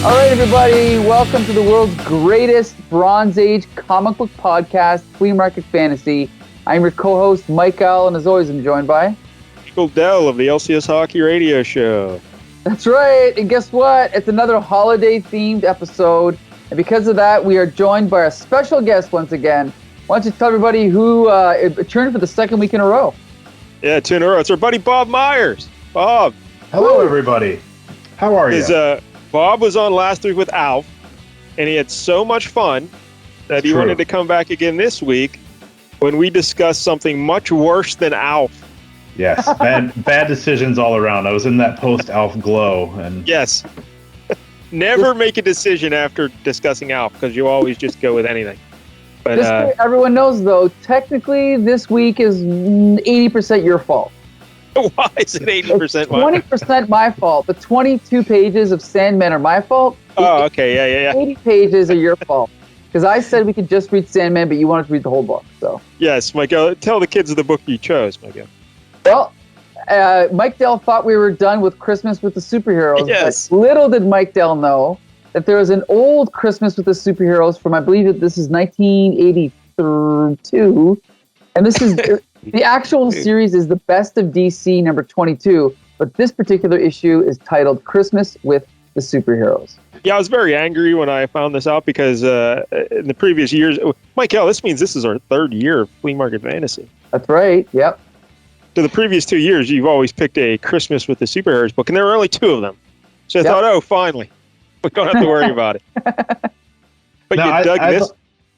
All right, everybody, welcome to the world's greatest Bronze Age comic book podcast, Flea Market Fantasy. I'm your co-host, Mike L., and as always, I'm joined by... Michael Dell of the LCS Hockey Radio Show. That's right, and guess what? It's another holiday-themed episode, and because of that, we are joined by a special guest once again. Why don't you tell everybody who returned for the second week in a row? Yeah, 2 in a row. It's our buddy Bob Myers. Bob. Hello, everybody. How are you? Bob was on last week with Alf, and he had so much fun that he wanted to come back again this week when we discussed something much worse than Alf. Yes, bad decisions all around. I was in that post-Alf glow. And yes. Never make a decision after discussing Alf, because you always just go with anything. But just so everyone knows, though, technically this week is 80% your fault. Why is it 80% 20% my fault. The 22 pages of Sandman are my fault. Oh, okay, yeah. 80 pages are your fault. Because I said we could just read Sandman, but you wanted to read the whole book. So yes, Michael, tell the kids the book you chose, Michael. Well, Mike Dell thought we were done with Christmas with the superheroes. Yes. But little did Mike Dell know that there was an old Christmas with the superheroes from, I believe this is 1982. And this is... The actual series is the Best of DC number 22, but this particular issue is titled Christmas with the Superheroes. Yeah, I was very angry when I found this out because in the previous years, Michael, this means this is our 3rd year of Flea Market Fantasy. That's right, yep. So the previous 2 years, you've always picked a Christmas with the Superheroes book, and there were only 2 of them. So I thought, oh, finally, we don't have to worry about it. But now, you dug this.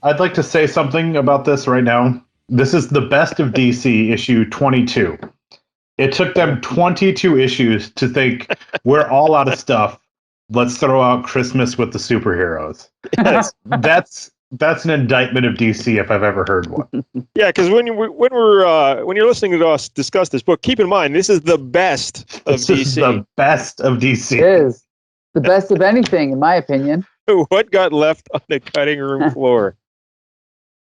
I'd like to say something about this right now. This is the Best of DC issue 22. It took them 22 issues to think, we're all out of stuff. Let's throw out Christmas with the superheroes. Yes. That's an indictment of DC if I've ever heard one. Yeah, because when you're listening to us discuss this book, keep in mind this is the best of DC. This is the best of DC. It is the best of anything, in my opinion. What got left on the cutting room floor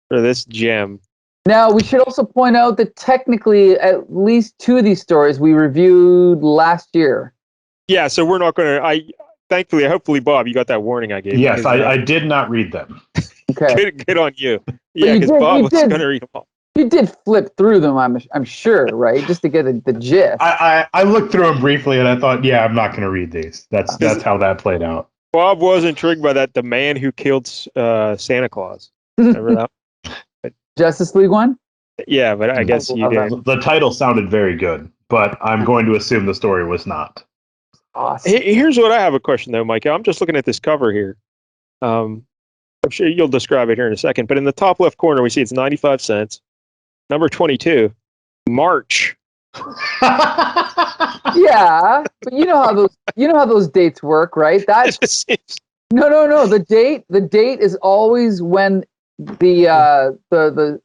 for this gem? Now, we should also point out that technically at least 2 of these stories we reviewed last year. Yeah, so we're not going to... Thankfully, hopefully, Bob, you got that warning I gave you. Yes, I did not read them. Okay. Good on you. Yeah, because Bob was going to read them all. You did flip through them, I'm sure, right? Just to get the gist. I looked through them briefly and I thought, yeah, I'm not going to read these. That's how that played out. Bob was intrigued by that, the man who killed Santa Claus. Remember that? Justice League one? Yeah, but I guess you did. The title sounded very good, but I'm going to assume the story was not. Awesome. Here's what I have a question, though, Mike. I'm just looking at this cover here. I'm sure you'll describe it here in a second, but in the top left corner, we see it's 95 cents. Number 22, March. Yeah, but you know how those dates work, right? No. The date is always when the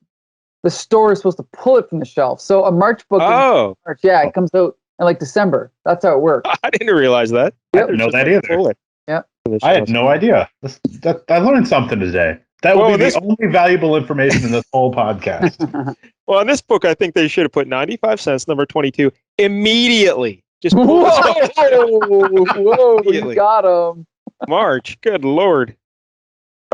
store is supposed to pull it from the shelf. So a March book. Oh, March, yeah, it comes out in like December. That's how it works. I didn't realize that. I didn't know that either. Yep. I had no idea. I learned something today. That would be the only valuable information in this whole podcast. Well, in this book, I think they should have put 95 cents, number 22, immediately. Just whoa, you got him. March, good Lord.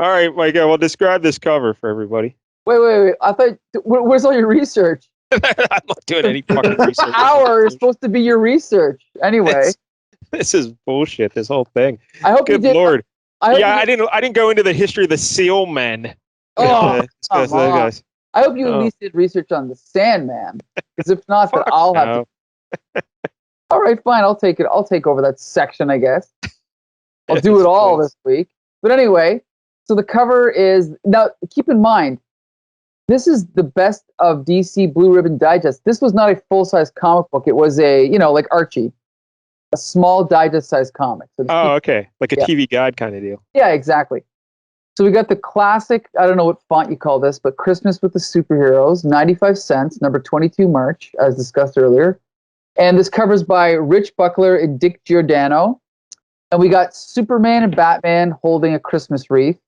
All right, Michael, well, describe this cover for everybody. Wait. I thought, where's all your research? I'm not doing any fucking research. Hour is supposed to be your research. Anyway. This is bullshit, this whole thing. I hope good you did. Lord. I didn't go into the history of the Seal Men. Oh, come on. I hope you at least did research on the Sandman. Because if not, then I'll have to. All right, fine. I'll take it. I'll take over that section, I guess. I'll do it all this week. But anyway, so the cover is... Now, keep in mind, this is the Best of DC Blue Ribbon Digest. This was not a full-size comic book. It was a, like Archie. A small digest-sized comic. So okay. Like a TV guide kind of deal. Yeah, exactly. So we got the classic, I don't know what font you call this, but Christmas with the Superheroes, 95 cents, number 22 March, as discussed earlier. And this cover's by Rich Buckler and Dick Giordano. And we got Superman and Batman holding a Christmas wreath.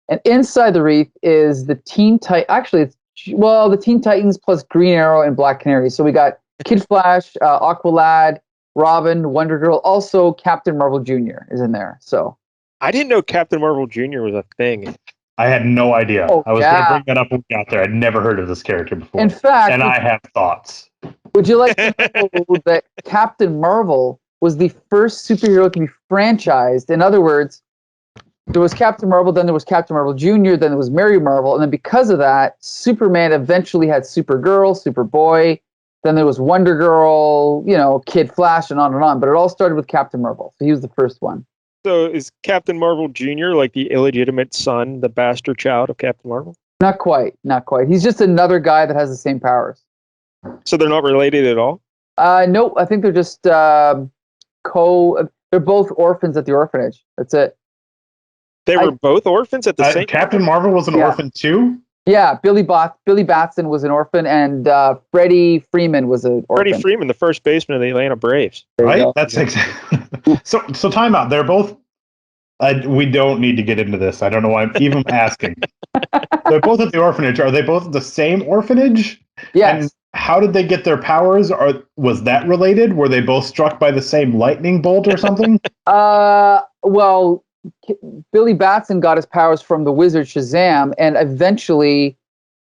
And inside the wreath is the Teen Titans. Actually, the Teen Titans plus Green Arrow and Black Canary. So we got Kid Flash, Aqualad, Robin, Wonder Girl. Also, Captain Marvel Jr. is in there. So I didn't know Captain Marvel Jr. was a thing. I had no idea. Oh, I was going to bring that up when we got there. I'd never heard of this character before. In fact, and I have thoughts. Would you like to know that Captain Marvel was the first superhero to be franchised? In other words, there was Captain Marvel, then there was Captain Marvel Jr., then there was Mary Marvel, and then because of that, Superman eventually had Supergirl, Superboy, then there was Wonder Girl, Kid Flash, and on. But it all started with Captain Marvel. So he was the first one. So is Captain Marvel Jr. like the illegitimate son, the bastard child of Captain Marvel? Not quite. He's just another guy that has the same powers. So they're not related at all? Nope. I think they're just they're both orphans at the orphanage. That's it. They were both orphans at the same time? Captain Marvel was an orphan too? Yeah, Billy Batson was an orphan, and Freddie Freeman was an orphan. Freddie Freeman, the first baseman of the Atlanta Braves. Right? That's exactly. So time out. They're both. We don't need to get into this. I don't know why I'm even asking. They're both at the orphanage. Are they both at the same orphanage? Yes. And how did they get their powers? Or was that related? Were they both struck by the same lightning bolt or something? Well, Billy Batson got his powers from the wizard Shazam, and eventually,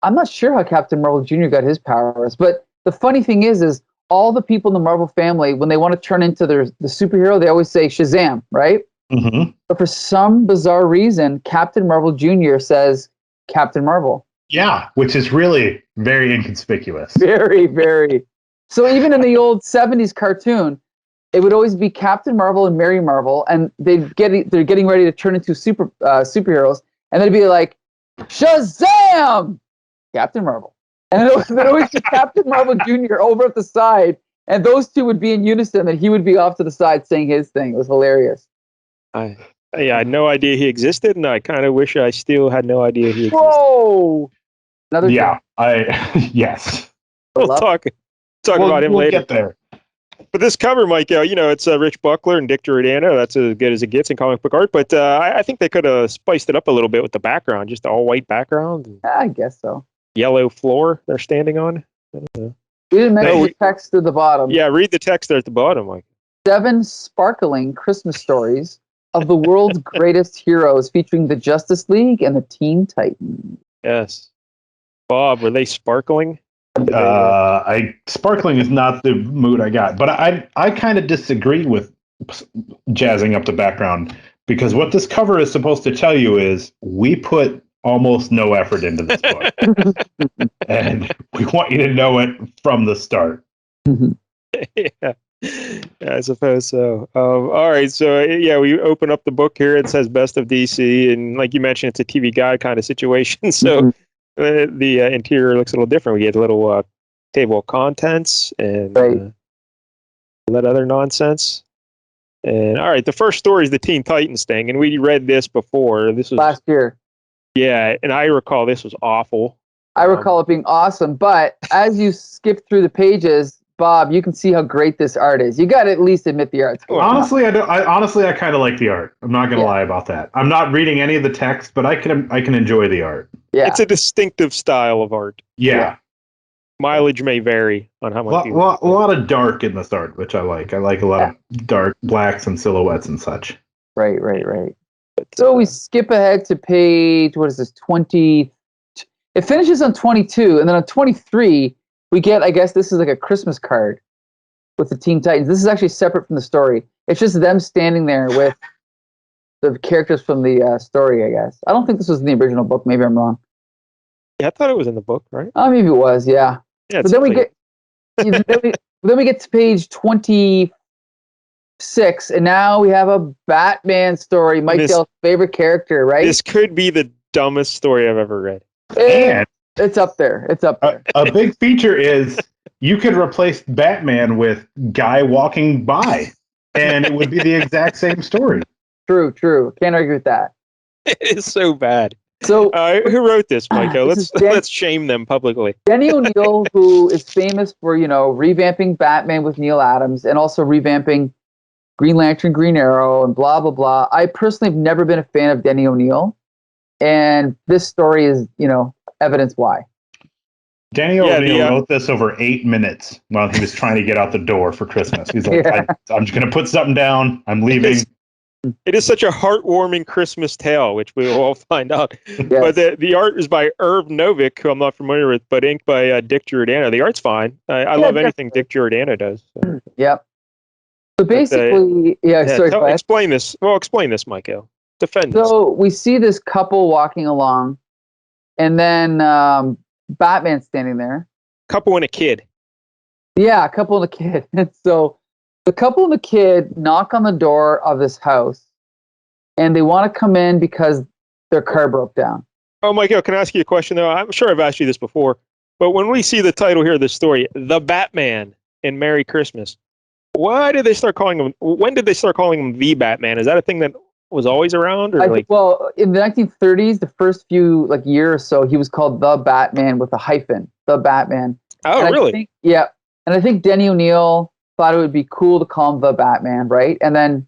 I'm not sure how Captain Marvel Jr. got his powers. But the funny thing is all the people in the Marvel family, when they want to turn into the superhero, they always say Shazam, right? Mm-hmm. But for some bizarre reason, Captain Marvel Jr. says Captain Marvel. Yeah, which is really very inconspicuous. Very, very. So even in the old 70s cartoon, it would always be Captain Marvel and Mary Marvel, and they're getting ready to turn into superheroes, and they'd be like, Shazam! Captain Marvel. And they'd always be Captain Marvel Jr. over at the side, and those two would be in unison, and he would be off to the side saying his thing. It was hilarious. I had no idea he existed, and I kind of wish I still had no idea he existed. Whoa! Another Yes. We'll talk about him later. We'll get there. But this cover, Mike, it's Rich Buckler and Dick Giordano. That's as good as it gets in comic book art. But I think they could have spiced it up a little bit with the background, just all white background. I guess so. Yellow floor they're standing on. I don't know. We didn't mention the text at the bottom. Yeah, read the text there at the bottom, Mike. 7 sparkling Christmas stories of the world's greatest heroes, featuring the Justice League and the Teen Titans. Yes. Bob, were they sparkling? Sparkling is not the mood I got, but I kind of disagree with jazzing up the background, because what this cover is supposed to tell you is we put almost no effort into this book, and we want you to know it from the start. Yeah, I suppose so. All right, so we open up the book here. It says Best of DC, and like you mentioned, it's a TV guide kind of situation. So the interior looks a little different. We get a little table of contents and that other nonsense. And all right, the first story is the Teen Titans thing, and we read this before. This was last year. Yeah, and I recall this was awful. I recall it being awesome, but as you skip through the pages, Bob, you can see how great this art is. You got to at least admit the art's cool. Honestly, I kind of like the art. I'm not going to lie about that. I'm not reading any of the text, but I can enjoy the art. Yeah, it's a distinctive style of art. Yeah. Mileage may vary on how much. A lot of dark in this art, which I like. I like a lot of dark blacks and silhouettes and such. Right. So we skip ahead to page, what is this, 20? It finishes on 22, and then on 23, we get, I guess this is like a Christmas card with the Teen Titans. This is actually separate from the story. It's just them standing there with the characters from the story, I guess. I don't think this was in the original book. Maybe I'm wrong. Yeah, I thought it was in the book, right? Oh, maybe it was, yeah. But then we get to page 26, and now we have a Batman story. Mike Dell's favorite character, right? This could be the dumbest story I've ever read. And it's up there. A big feature is you could replace Batman with Guy walking by, and it would be the exact same story. True. Can't argue with that. It is so bad. So who wrote this, Micah? Let's shame them publicly. Denny O'Neil, who is famous for, revamping Batman with Neil Adams and also revamping Green Lantern, Green Arrow, and blah, blah, blah. I personally have never been a fan of Denny O'Neil. And this story is, evidence why. Danny O'Neill wrote this over 8 minutes while he was trying to get out the door for Christmas. He's like, I'm just going to put something down. I'm leaving. It is such a heartwarming Christmas tale, which we will all find out. Yes. But the art is by Novick, who I'm not familiar with, but inked by Dick Giordano. The art's fine. I love anything Dick Giordano does. So. Yep. So basically, sorry. Explain this. Well, explain this, Michael. Defend this. So we see this couple walking along, and then Batman standing there. Couple and a kid. Yeah, a couple and a kid. And so the couple and the kid knock on the door of this house, and they want to come in because their car broke down. Oh, Michael, can I ask you a question, though? I'm sure I've asked you this before, but when we see the title here of this story, The Batman in Merry Christmas, why did they start calling him? When did they start calling him the Batman? Is that a thing that was always around? Or well, in the 1930s, the first few year or so, he was called the Batman with a hyphen, the Batman. Oh, and really? And I think Denny O'Neill thought it would be cool to call him the Batman, right? And then,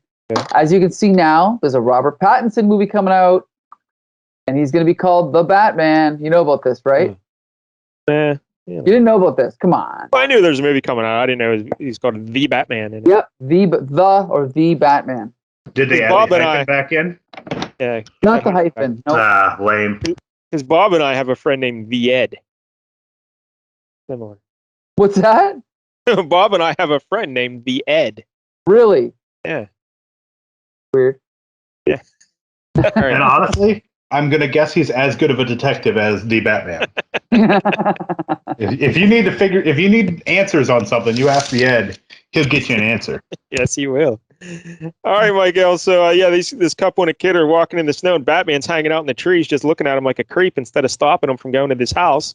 as you can see now, there's a Robert Pattinson movie coming out, and he's going to be called the Batman. You know about this, right? You didn't know about this. Come on. Well, I knew there was a movie coming out. I didn't know he's called The Batman. Yep, the Batman. Did they add the hyphen back in? Yeah. Not the hyphen. Nope. Lame. Because Bob and I have a friend named The Ed. Similar. What's that? Bob and I have a friend named The Ed. Really? Yeah. Weird. Yeah. Right. And honestly, I'm going to guess he's as good of a detective as the Batman. if you need answers on something, you ask the Ed. He'll get you an answer. Yes, he will. All right, Michael. So, this couple and a kid are walking in the snow, and Batman's hanging out in the trees, just looking at him like a creep instead of stopping him from going to this house.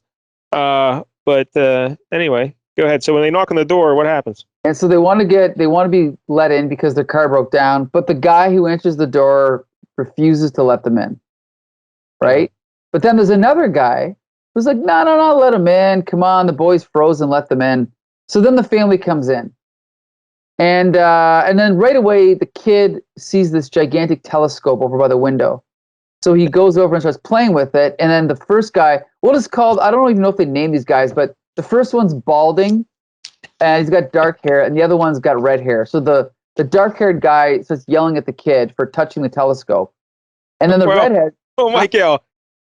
But anyway, go ahead. So when they knock on the door, what happens? And so they want to be let in because their car broke down, but the guy who enters the door refuses to let them in. Right? But then there's another guy who's like, no, let them in. Come on, the boy's frozen, let them in. So then the family comes in. And then right away, the kid sees this gigantic telescope over by the window. So he goes over and starts playing with it. And then the first guy, what is called, I don't even know if they name these guys, but the first one's balding, and he's got dark hair, and the other one's got red hair. So the dark-haired guy starts yelling at the kid for touching the telescope. And then the redhead... Oh, Michael,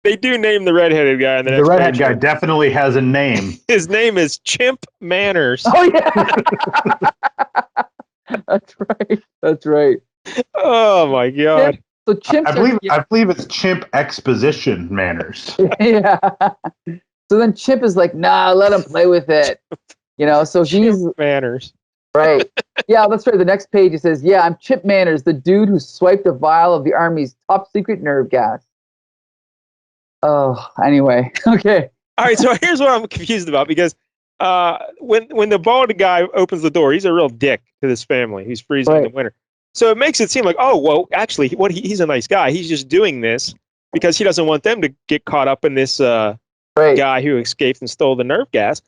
they do name the redheaded guy. The redhead guy definitely has a name. His name is Chimp Manners. Oh, yeah. That's right. Oh, my God. So Chimp, I believe it's Chimp Exposition Manners. Yeah. So then Chimp is like, nah, let him play with it. So he's... Manners. Right. Yeah, that's right. The next page, it says, I'm Chimp Manners, the dude who swiped a vial of the Army's top secret nerve gas. Oh, anyway. Okay. All right, so here's what I'm confused about, because when the bald guy opens the door, he's a real dick to this family. He's freezing in the winter. So it makes it seem like, oh, well, actually, he's a nice guy. He's just doing this because he doesn't want them to get caught up in this guy who escaped and stole the nerve gas.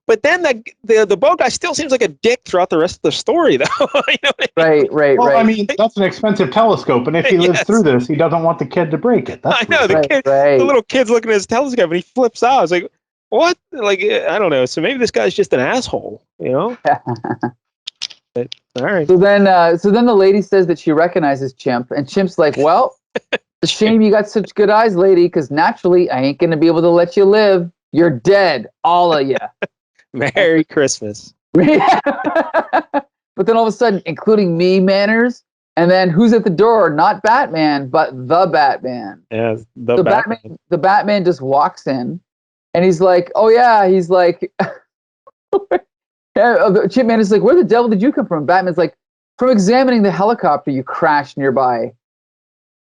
But then the bald guy still seems like a dick throughout the rest of the story, though. You know what I mean? Right. Well, I mean, that's an expensive telescope, and if he lives through this, he doesn't want the kid to break it. I know, the little kid's looking at his telescope, and he flips out. It's like, what? Like, I don't know. So maybe this guy's just an asshole, But, all right. So then the lady says that she recognizes Chimp, and Chimp's like, well, it's a shame you got such good eyes, lady, because naturally I ain't going to be able to let you live. You're dead, all of you. Merry Christmas. But then all of a sudden, including me, Manners, and then who's at the door? Not Batman, but the Batman. Yeah, the Batman. The Batman just walks in, and he's like, oh yeah, he's like, Chimp Man is like, where the devil did you come from? Batman's like, from examining the helicopter you crashed nearby.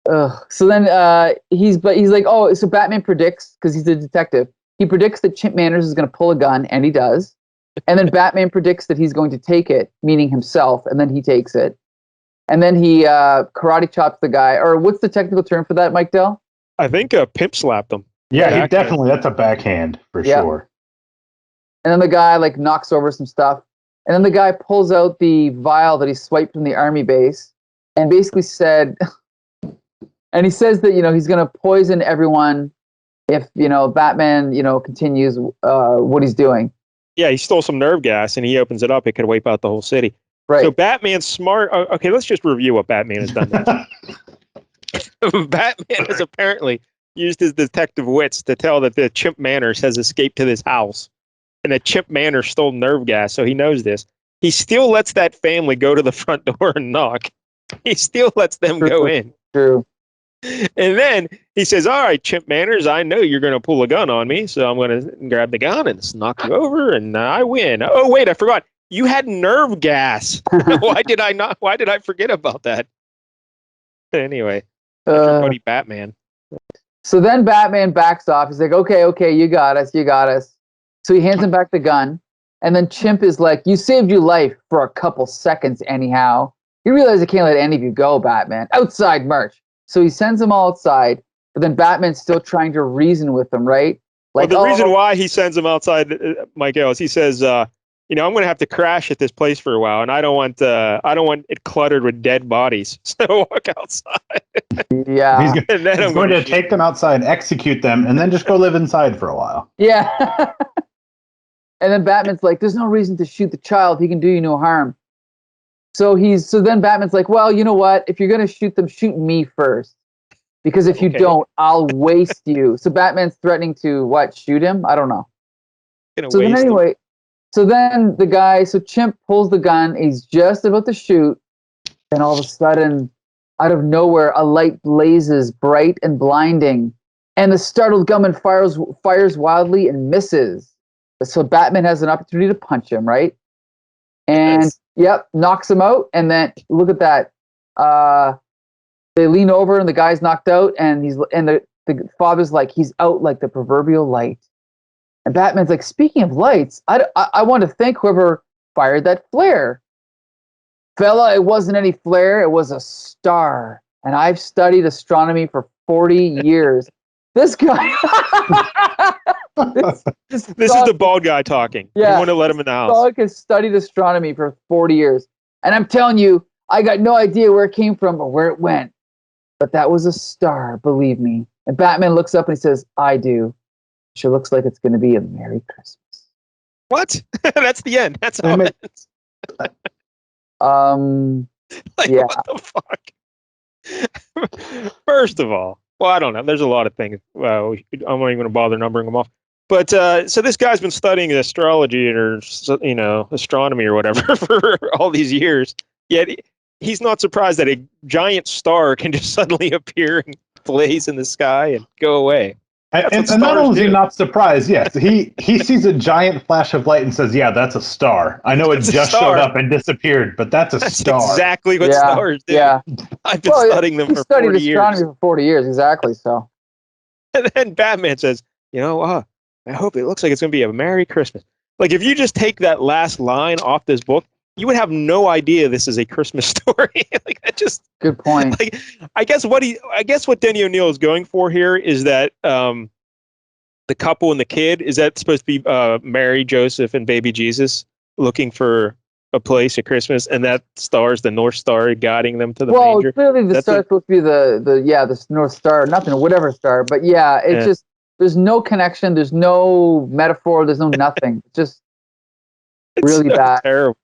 So then he's like, oh, so Batman predicts, because he's a detective, he predicts that Chimp Manners is going to pull a gun, and he does. And then Batman predicts that he's going to take it, meaning himself, and then he takes it. And then he karate chops the guy. Or what's the technical term for that, Mike Dell? I think pimp slapped him. Yeah, he definitely, that's a backhand for sure. And then the guy knocks over some stuff. And then the guy pulls out the vial that he swiped from the army base and basically said, and he says that, he's going to poison everyone if Batman continues what he's doing. Yeah, he stole some nerve gas and he opens it up. It could wipe out the whole city. Right. So Batman's smart. Okay, let's just review what Batman has done next. Batman has apparently used his detective wits to tell that the Chimp Manners has escaped to this house, and that Chimp Manners stole nerve gas, so he knows this. He still lets that family go to the front door and knock. He still lets them go in. True. And then he says, all right, Chimp Manners, I know you're going to pull a gun on me, so I'm going to grab the gun and knock you over, and I win. Oh, wait, I forgot. You had nerve gas. Why did I forget about that? Anyway, that's your buddy Batman. So then Batman backs off. He's like, okay, you got us. So he hands him back the gun. And then Chimp is like, you saved your life for a couple seconds anyhow. You realize I can't let any of you go, Batman. Outside march. So he sends them all outside. But then Batman's still trying to reason with them, right? Like, well, the reason why he sends them outside, Michael, is he says, I'm going to have to crash at this place for a while, and I don't want it cluttered with dead bodies. So walk outside. Yeah, he's going to take them outside, execute them, and then just go live inside for a while. Yeah. And then Batman's like, "There's no reason to shoot the child. He can do you no harm." So then Batman's like, "Well, you know what? If you're going to shoot them, shoot me first, because if you don't, I'll waste you." So Batman's threatening to shoot him? I don't know. So then anyway. So then Chimp pulls the gun, he's just about to shoot, and all of a sudden, out of nowhere, a light blazes bright and blinding, and the startled gunman fires wildly and misses. So Batman has an opportunity to punch him, right? And, knocks him out, and then, look at that, they lean over, and the guy's knocked out, and the father's like, he's out like the proverbial light. And Batman's like, speaking of lights, I want to thank whoever fired that flare. Fella, it wasn't any flare, it was a star. And I've studied astronomy for 40 years. This guy... this is the bald guy talking. Yeah. You want to let him in the house. Dog has studied astronomy for 40 years. And I'm telling you, I got no idea where it came from or where it went. But that was a star, believe me. And Batman looks up and he says, I do. Sure looks like it's going to be a Merry Christmas. What? That's the end. That's how it ends. Yeah. What the fuck? First of all, well, I don't know. There's a lot of things. Well, I'm not even going to bother numbering them off. But so this guy's been studying astrology or astronomy or whatever for all these years. Yet he's not surprised that a giant star can just suddenly appear and blaze in the sky and go away. And not only is he not surprised, yes, he sees a giant flash of light and says, yeah, that's a star. I know it just showed up and disappeared, but that's a star. Exactly what stars do. Yeah. I've been studying them for 40 years. Astronomy for 40 years, exactly. So. And then Batman says, I hope it looks like it's going to be a Merry Christmas. Like, if you just take that last line off this book, you would have no idea this is a Christmas story. Like, that just good point. Like, I guess what Denny O'Neil is going for here is that the couple and the kid, is that supposed to be Mary, Joseph, and baby Jesus looking for a place at Christmas, and that star's the North Star guiding them to the manger? Well, clearly the star's supposed to be the North Star, nothing, whatever star, but just there's no connection, there's no metaphor, there's no nothing. It's just really bad. Terrible.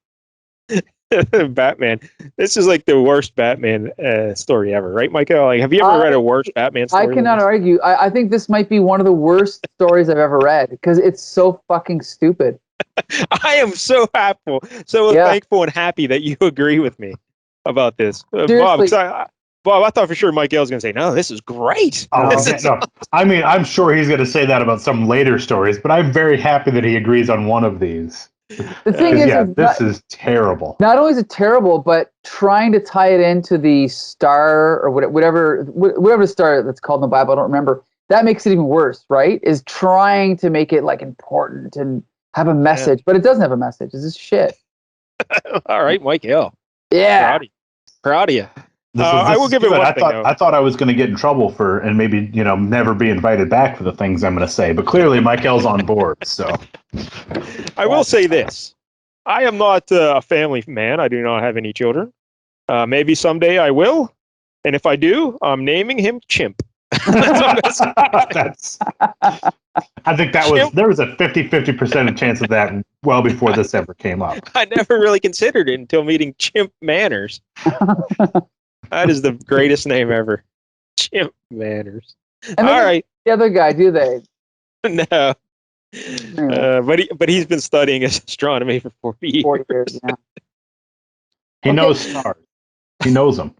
Batman. This is like the worst Batman story ever, right, Michael? Like, have you ever read a worse Batman story? I cannot argue. I think this might be one of the worst stories I've ever read because it's so fucking stupid. I am so thankful and happy that you agree with me about this, Bob. Bob, I thought for sure Mike was going to say, "No, this is great." No. I mean, I'm sure he's going to say that about some later stories, but I'm very happy that he agrees on one of these. The thing is, this is terrible. Not only is it terrible, but trying to tie it into the star or whatever star that's called in the Bible, I don't remember. That makes it even worse, right? Is trying to make it like important and have a message, but it doesn't have a message. It's just shit. All right, Mike Hill. Yeah, proud of you. I will give it one thing. I thought I was going to get in trouble for and maybe never be invited back for the things I'm going to say, but clearly Michael's on board. So I will say this: I am not a family man. I do not have any children. Maybe someday I will, and if I do, I'm naming him Chimp. That's. I think there was a 50% chance of that well before this ever came up. I never really considered it until meeting Chimp Manners. That is the greatest name ever. Chimp Manners. And all right. The other guy, do they? No. Anyway. But he's been studying astronomy for 40 years. 40 years, yeah. He knows stars. He knows them.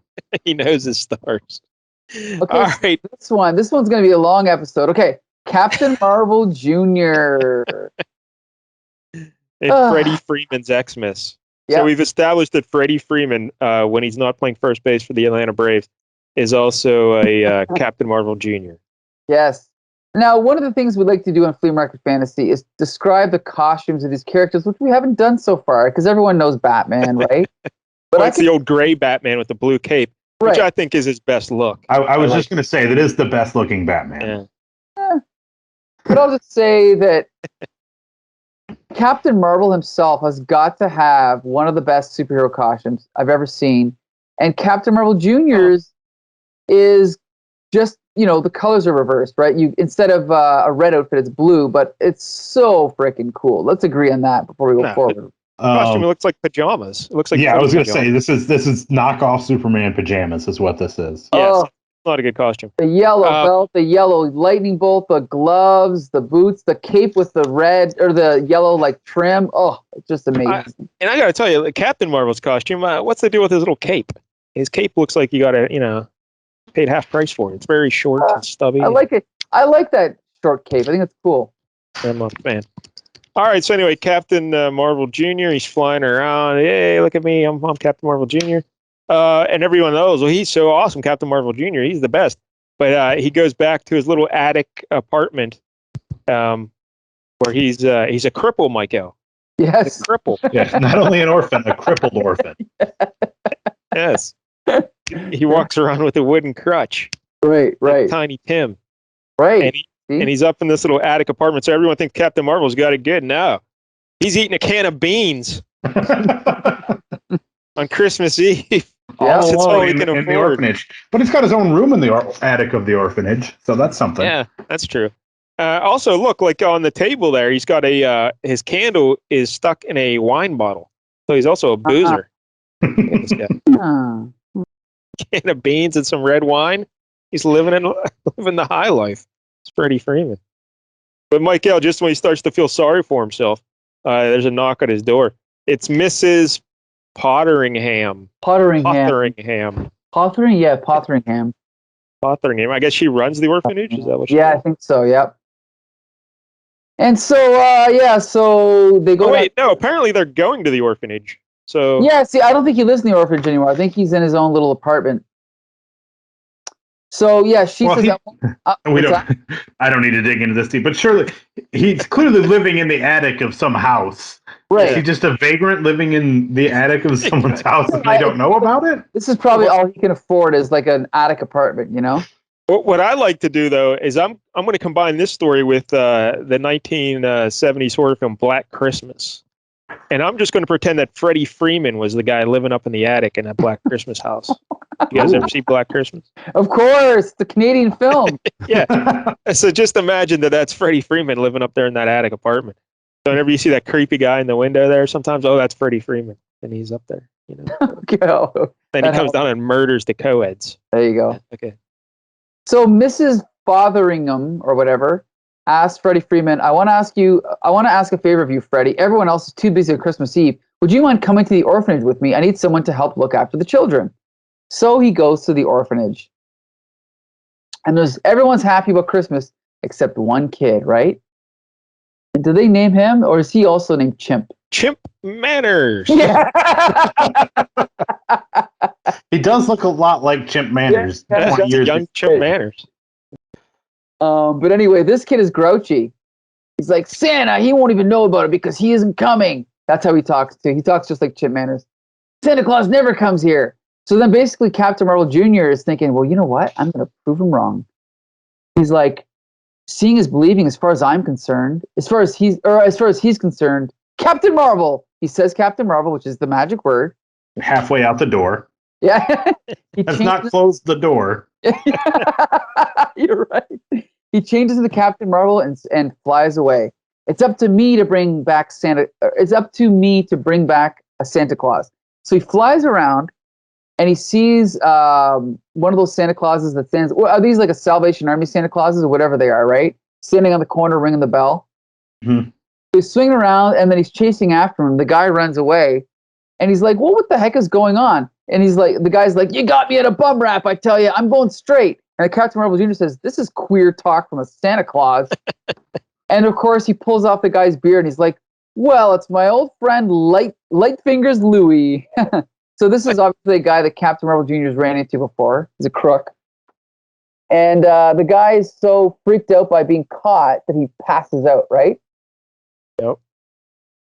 He knows his stars. Okay, all right. This one's going to be a long episode. Okay, Captain Marvel Jr. And Freddie Freeman's Xmas. Yep. So we've established that Freddie Freeman, when he's not playing first base for the Atlanta Braves, is also a Captain Marvel Jr. Yes. Now, one of the things we like to do on Flea Market Fantasy is describe the costumes of these characters, which we haven't done so far, because everyone knows Batman, right? But it's the old gray Batman with the blue cape, which I think is his best look. I was just going to say that is the best looking Batman. Yeah. But I'll just say that Captain Marvel himself has got to have one of the best superhero costumes I've ever seen. And Captain Marvel Jr.'s is just, the colors are reversed, right? Instead of a red outfit, it's blue, but it's so freaking cool. Let's agree on that before we go forward. Costume, it looks like pajamas. It looks like I was going to say this is knockoff Superman pajamas is what this is. Yes, not a good costume. The yellow belt, the yellow lightning bolt, the gloves, the boots, the cape with the red or the yellow trim. Oh, it's just amazing. And I got to tell you, Captain Marvel's costume. What's the deal with his little cape? His cape looks like you got to paid half price for it. It's very short and stubby. I like it. I like that short cape. I think it's cool. I'm a fan. All right, so anyway, Captain Marvel Jr., he's flying around. Hey, look at me. I'm Captain Marvel Jr. And everyone knows, well, he's so awesome, Captain Marvel Jr. He's the best. But he goes back to his little attic apartment where he's a cripple, Michael. Yes. A cripple. Yes, not only an orphan, a crippled orphan. Yes. He walks around with a wooden crutch. Right. Like Tiny Tim. Right. And he's up in this little attic apartment, so everyone thinks Captain Marvel's got it good. No. He's eating a can of beans on Christmas Eve. Yeah, in the orphanage. But he's got his own room in the attic of the orphanage, so that's something. Yeah, that's true. Also, look, on the table there, he's got his candle is stuck in a wine bottle. So he's also a boozer. This guy. Can of beans and some red wine. He's living the high life. It's Freddie Freeman. But Michael, just when he starts to feel sorry for himself, there's a knock at his door. It's Mrs. Potteringham. Potteringham. I guess she runs the orphanage. Is that what she does? I think so. Yep. And so, so they go. Oh, wait, no. Apparently, they're going to the orphanage. So see, I don't think he lives in the orphanage anymore. I think he's in his own little apartment. So she says, I don't need to dig into this deep, but surely he's clearly living in the attic of some house. Right? Is he just a vagrant living in the attic of someone's house and they don't know about it? This is probably all he can afford is an attic apartment, What I like to do though is I'm going to combine this story with the 1970s horror film Black Christmas. And I'm just going to pretend that Freddie Freeman was the guy living up in the attic in that Black Christmas house. You guys ever see Black Christmas? Of course, the Canadian film. Yeah. So just imagine that's Freddie Freeman living up there in that attic apartment. So whenever you see that creepy guy in the window there, sometimes, that's Freddie Freeman. And he's up there. Then he comes down and murders the co-eds. There you go. Okay. So Mrs. Fotheringham, or whatever, asked Freddie Freeman, I want to ask a favor of you, Freddie. Everyone else is too busy on Christmas Eve. Would you mind coming to the orphanage with me? I need someone to help look after the children. So he goes to the orphanage. And everyone's happy about Christmas except one kid, right? And do they name him, or is he also named Chimp? Chimp Manners. Yeah. He does look a lot like Chimp Manners. Yeah, young Chimp Manners. But anyway, this kid is grouchy. He's like, Santa, he won't even know about it because he isn't coming. That's how he talks too. He talks just like Chimp Manners. Santa Claus never comes here. So then basically Captain Marvel Jr. is thinking, well, you know what? I'm going to prove him wrong. He's like, seeing is believing as far as I'm concerned. As far as he's concerned, Captain Marvel. He says Captain Marvel, which is the magic word. Halfway out the door. Yeah. Has not closed the door. You're right. He changes into Captain Marvel and flies away. It's up to me to bring back It's up to me to bring back a Santa Claus. So he flies around and he sees one of those Santa Clauses that stands. Well, are these like a Salvation Army Santa Clauses or whatever they are, right? Standing on the corner, ringing the bell. Mm-hmm. He's swinging around and then he's chasing after him. The guy runs away, and he's like, "Well, what the heck is going on?" And the guy's like, "You got me at a bum rap, I tell you. I'm going straight." And Captain Marvel Jr. says, "This is queer talk from a Santa Claus." And of course, he pulls off the guy's beard and he's like, "Well, it's my old friend Light Fingers Louie." So this is obviously a guy that Captain Marvel Jr. has ran into before. He's a crook. And the guy is so freaked out by being caught that he passes out, right? Yep.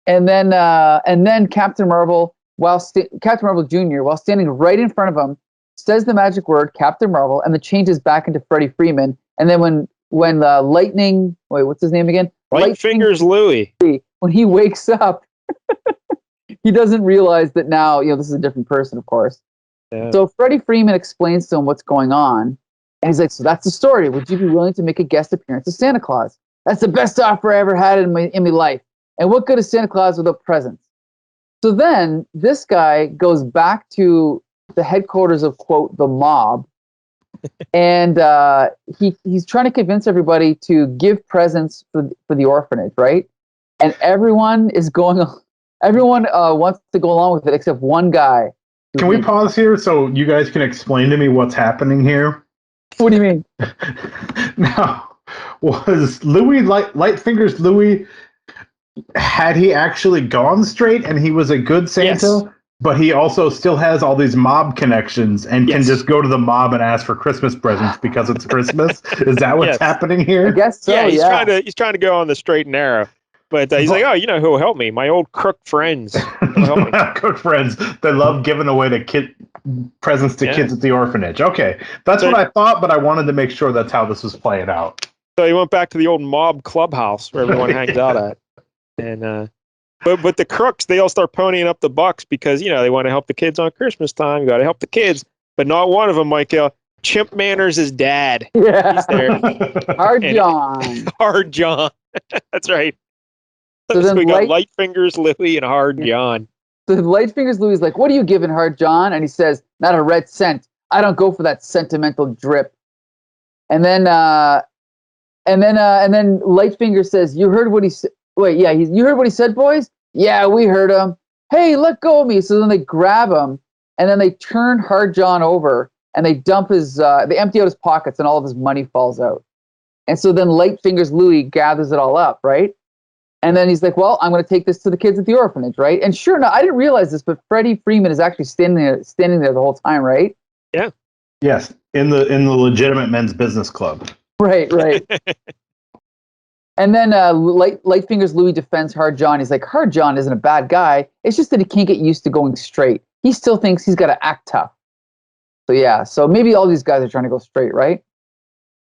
And then Captain Marvel, Captain Marvel Jr., while standing right in front of him, says the magic word, Captain Marvel, and then changes back into Freddie Freeman. And then when Lightning, what's his name again? Light Fingers Louie. When he wakes up, he doesn't realize that now, this is a different person, of course. Yeah. So Freddie Freeman explains to him what's going on. And he's like, "So that's the story. Would you be willing to make a guest appearance as Santa Claus? That's the best offer I ever had in my life. And what good is Santa Claus without presents?" So then this guy goes back to the headquarters of, quote, the mob. And he's trying to convince everybody to give presents for the orphanage, right? And everyone wants to go along with it except one gught. Can we pause here so you guys can explain to me what's happening here? What do you mean? Now, was Light Fingers Louie, had he actually gone straight and he was a good Santa, yes, but he also still has all these mob connections and can just go to the mob and ask for Christmas presents because it's Christmas? Is that what's happening here? I guess so, yeah. He's trying to go on the straight and narrow. But he's like, "Oh, you know who will help me? My old crook friends. Crook friends. They love giving away presents to kids at the orphanage." Okay, that's what I thought, but I wanted to make sure that's how this was playing out. So he went back to the old mob clubhouse where everyone hangs out at, and but the crooks, they all start ponying up the bucks because they want to help the kids on Christmas time. You got to help the kids, but not one of them, Michael. Chimp Manners' dad. Yeah, he's there. Hard John. That's right. So then we got Light Fingers Louie and Hard John. So Light Fingers Louie is like, "What are you giving, Hard John?" And he says, "Not a red cent. I don't go for that sentimental drip." And then Light Fingers says, "You heard what he said? Wait, yeah, you heard what he said, boys? Yeah, we heard him. Hey, let go of me." So then they grab him and then they turn Hard John over and they dump they empty out his pockets and all of his money falls out. And so then Light Fingers Louie gathers it all up, right? And then he's like, "Well, I'm going to take this to the kids at the orphanage," right? And sure enough, I didn't realize this, but Freddie Freeman is actually standing there the whole time, right? Yeah. Yes, in the legitimate men's business club. Right. And then Light Fingers Louie defends Hard John. He's like, "Hard John isn't a bad guy. It's just that he can't get used to going straight. He still thinks he's got to act tough." So yeah, so maybe all these guys are trying to go straight, right?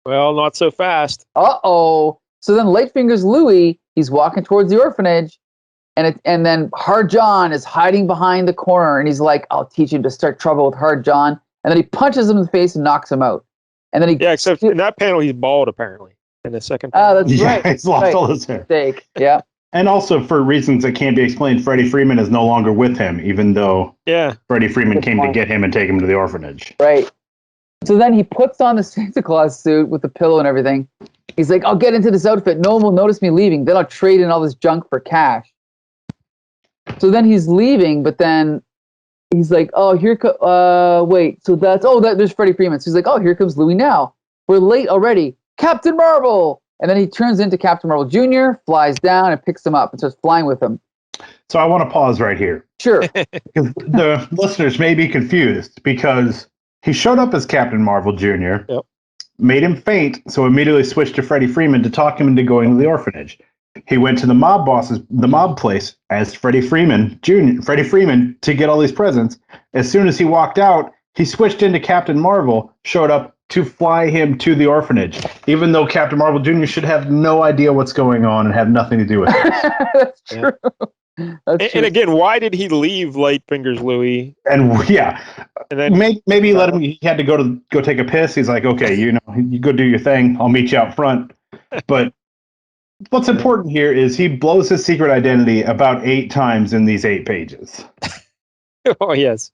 Well, not so fast. Uh-oh. So then Light Fingers Louie, he's walking towards the orphanage, and then Hard John is hiding behind the corner, and he's like, "I'll teach him to start trouble with Hard John." And then he punches him in the face and knocks him out. And then except in that panel, he's bald, apparently. In the second panel. That's right. He's lost all his hair. Mistake. Yeah. And also, for reasons that can't be explained, Freddie Freeman is no longer with him, even though Freddie Freeman came to get him and take him to the orphanage. Right. So then he puts on the Santa Claus suit with the pillow and everything. He's like, "I'll get into this outfit. No one will notice me leaving. Then I'll trade in all this junk for cash." So then he's leaving, but then he's like, "Oh, wait. So there's Freddie Freeman." So he's like, "Oh, here comes Louie now. We're late already. Captain Marvel!" And then he turns into Captain Marvel Jr., flies down and picks him up and starts flying with him. So I want to pause right here. Sure. Because the listeners may be confused because he showed up as Captain Marvel Jr., made him faint, so immediately switched to Freddie Freeman to talk him into going to the orphanage. He went to the mob place as Freddie Freeman to get all these presents. As soon as he walked out, he switched into Captain Marvel, showed up to fly him to the orphanage, even though Captain Marvel Jr. should have no idea what's going on and have nothing to do with it. That's true. And again, why did he leave Lightfinger's Louie? And yeah, and then maybe let him. He had to go take a piss. He's like, okay, you go do your thing. I'll meet you out front. But what's important here is he blows his secret identity about 8 times in these 8 pages. Oh yes.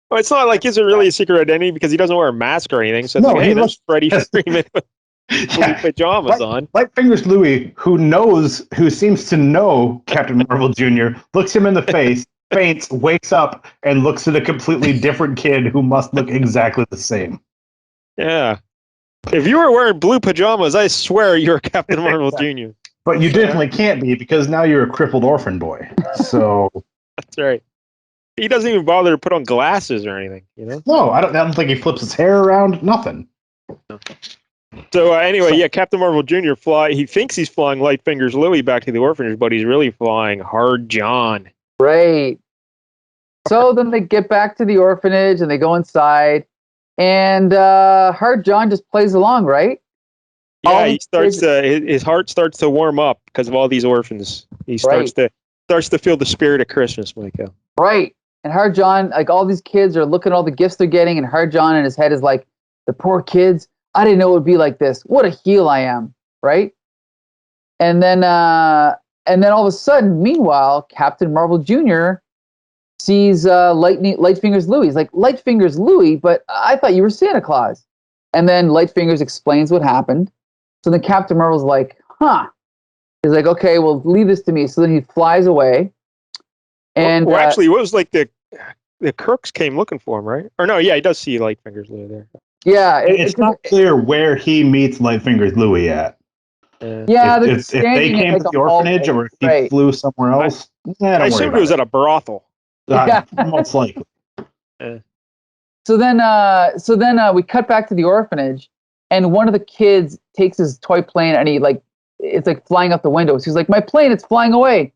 Well, it's not like it's really a secret identity because he doesn't wear a mask or anything. So it's like, hey, that's Freddie Freeman with pajamas on. Lightfinger's Louie, who seems to know Captain Marvel Jr., looks him in the face, faints, wakes up, and looks at a completely different kid who must look exactly the same. Yeah. If you were wearing blue pajamas, I swear you're Captain Marvel Jr. But you definitely can't be because now you're a crippled orphan boy. So that's right. He doesn't even bother to put on glasses or anything, No, I don't think he flips his hair around. Nothing. So anyway, yeah, Captain Marvel Jr. He thinks he's flying Lightfinger's Louie back to the orphanage, but he's really flying Hard John. Right. So then they get back to the orphanage and they go inside, and Hard John just plays along, right? Yeah, he starts his heart starts to warm up because of all these orphans. He starts to feel the spirit of Christmas, Michael. Right. And Hard John, like all these kids are looking at all the gifts they're getting, and Hard John in his head is like, the poor kids, I didn't know it would be like this. What a heel I am, right? And then all of a sudden, meanwhile, Captain Marvel Jr. sees Lightfinger's Louie. He's like, Lightfinger's Louie, but I thought you were Santa Claus. And then Lightfingers explains what happened. So then Captain Marvel's like, huh. He's like, okay, well, leave this to me. So then he flies away. And well, actually, it was like the crooks came looking for him, right? Or no, yeah, he does see Lightfinger's Louie there. Yeah, it's not clear where he meets Lightfinger's Louie at. If they came to the orphanage or if he flew somewhere else. I assumed it was at a brothel. Most likely. So then we cut back to the orphanage, and one of the kids takes his toy plane and it's like flying out the window. So he's like, my plane, it's flying away.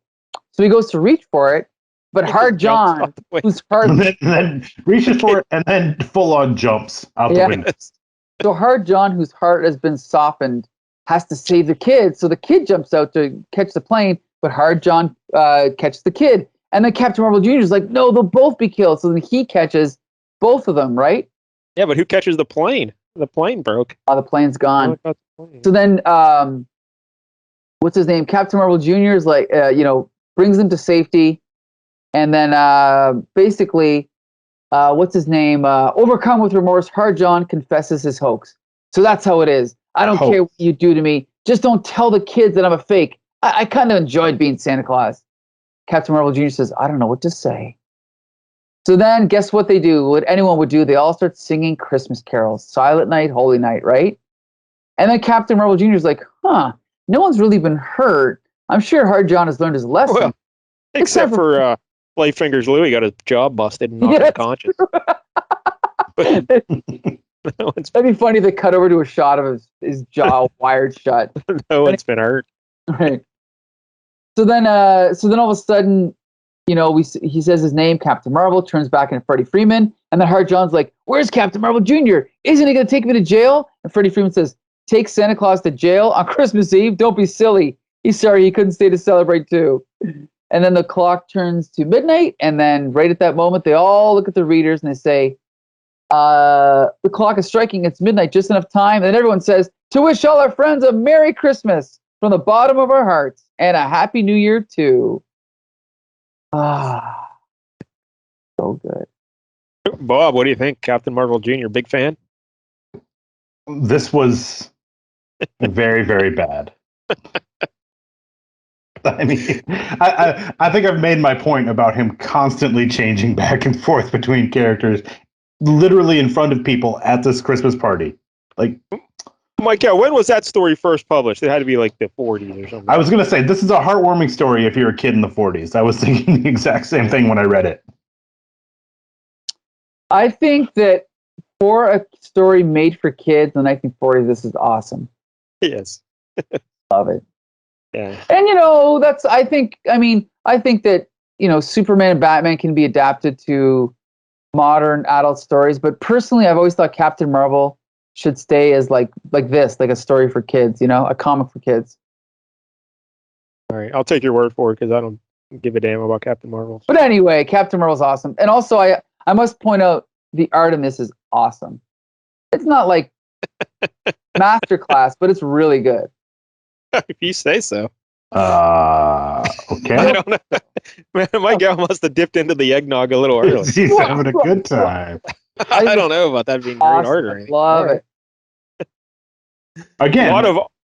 So he goes to reach for it, but Hard John, who's hard, and then reaches for it and then full on jumps out the window. So Hard John, whose heart has been softened, has to save the kid. So the kid jumps out to catch the plane, but Hard John catches the kid. And then Captain Marvel Jr. is like, no, they'll both be killed. So then he catches both of them, right? Yeah, but who catches the plane? The plane broke. Oh, the plane's gone. So then, what's his name? Captain Marvel Jr. is like, brings them to safety. And then basically, what's his name? Overcome with remorse, Hard John confesses his hoax. So that's how it is. I don't care what you do to me. Just don't tell the kids that I'm a fake. I kind of enjoyed being Santa Claus. Captain Marvel Jr. says, I don't know what to say. So then, guess what they do? What anyone would do? They all start singing Christmas carols. Silent Night, Holy Night, right? And then Captain Marvel Jr. is like, no one's really been hurt. I'm sure Hard John has learned his lesson. Well, except for Lightfinger's Louie got his jaw busted and knocked unconscious. That'd be funny if they cut over to a shot of his jaw wired shut. No one's been hurt. Right. So then all of a sudden, he says his name, Captain Marvel, turns back into Freddie Freeman, and then Hard John's like, where's Captain Marvel Jr.? Isn't he going to take me to jail? And Freddie Freeman says, take Santa Claus to jail on Christmas Eve? Don't be silly. He's sorry he couldn't stay to celebrate too. And then the clock turns to midnight, and then right at that moment, they all look at the readers and they say, the clock is striking, it's midnight, just enough time. And then everyone says, to wish all our friends a Merry Christmas from the bottom of our hearts, and a Happy New Year too. Ah, so good. Bob, what do you think? Captain Marvel Jr., big fan? This was very, very bad. I mean, I think I've made my point about him constantly changing back and forth between characters, literally in front of people at this Christmas party. Like, Mike, when was that story first published? It had to be like the 40s or something. I was going to say, this is a heartwarming story if you're a kid in the 40s. I was thinking the exact same thing when I read it. I think that for a story made for kids in the 1940s, this is awesome. Yes. Love it. Yeah. And, I think that, Superman and Batman can be adapted to modern adult stories. But personally, I've always thought Captain Marvel should stay as like a story for kids, a comic for kids. All right. I'll take your word for it because I don't give a damn about Captain Marvel. But anyway, Captain Marvel's awesome. And also, I must point out the art in this is awesome. It's not like masterclass, but it's really good. If you say so. Okay. I don't know. Man, my gal must have dipped into the eggnog a little early. He's having a good time. I don't know about that being great art or anything. Love it. Again, a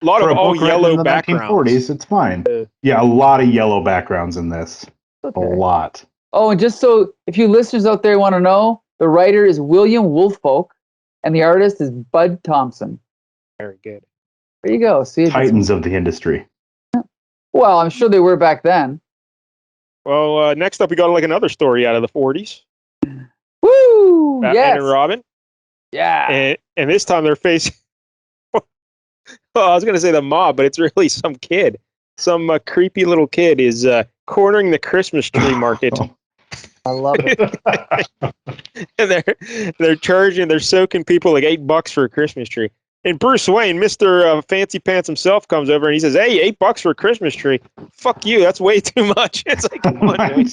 lot of all yellow backgrounds. 1940s, it's fine. Yeah, a lot of yellow backgrounds in this. Okay. A lot. Oh, and just so if you listeners out there want to know, the writer is William Woolfolk, and the artist is Bud Thompson. Very good. There you go. See, Titans of the industry. Well, I'm sure they were back then. Well, next up, we got like another story out of the 40s. Woo! Batman and Robin. Yeah. And this time they're facing. Well, I was going to say the mob, but it's really some kid. Some creepy little kid is cornering the Christmas tree market. I love it. And they're soaking people like $8 for a Christmas tree. And Bruce Wayne, Mr. Fancy Pants himself, comes over and he says, "Hey, $8 for a Christmas tree? Fuck you, that's way too much." It's like, come on, Wayne.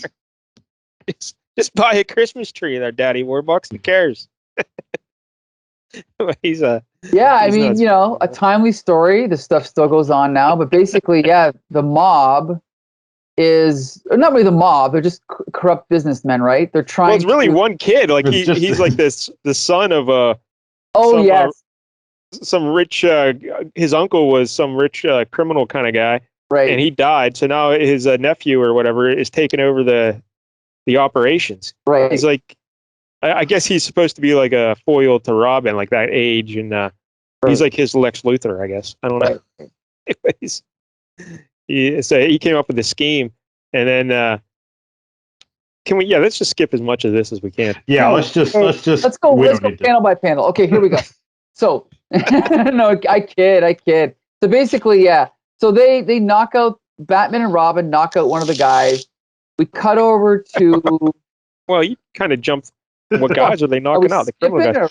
Just buy a Christmas tree there, Daddy. $4, who cares? He's a yeah. I mean, you know, a timely story. This stuff still goes on now, but basically, yeah, the mob is not really the mob. They're just corrupt businessmen, right? They're trying. Well, it's really one kid. Like he's like the son of a. Oh yes. Some rich, his uncle was some rich criminal kind of guy, right? And he died. So now his nephew or whatever is taking over the operations. Right. He's like, I guess he's supposed to be like a foil to Robin, like that age, and he's like his Lex Luthor, I guess. I don't know. Anyways, he came up with the scheme, and then can we? Yeah, let's just skip as much of this as we can. Yeah, let's go panel by panel. Okay, here we go. So. No, I kid. So basically, yeah. So they knock out Batman and Robin, knock out one of the guys. We cut over to. Well, you kind of jumped. What guys are they knocking out? The criminal guys.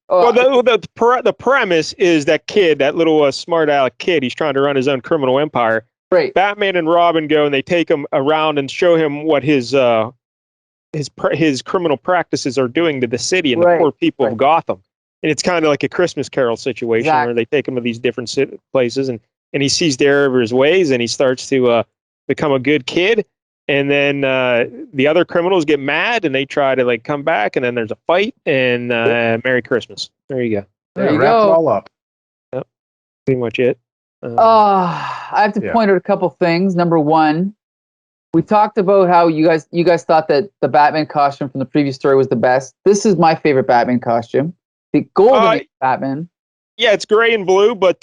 Well, the premise is that kid, that little smart aleck kid. He's trying to run his own criminal empire. Right. Batman and Robin go and they take him around and show him what his criminal practices are doing to the city and the poor people of Gotham. And it's kind of like a Christmas Carol situation where they take him to these different places, and he sees the error of his ways, and he starts to become a good kid. And then the other criminals get mad, and they try to like come back, and then there's a fight, and Merry Christmas. There you go. There you wrap go. it all up. Yep, pretty much it. I have to point out a couple things. Number one, we talked about how you guys thought that the Batman costume from the previous story was the best. This is my favorite Batman costume. The golden Batman. Yeah, it's gray and blue, but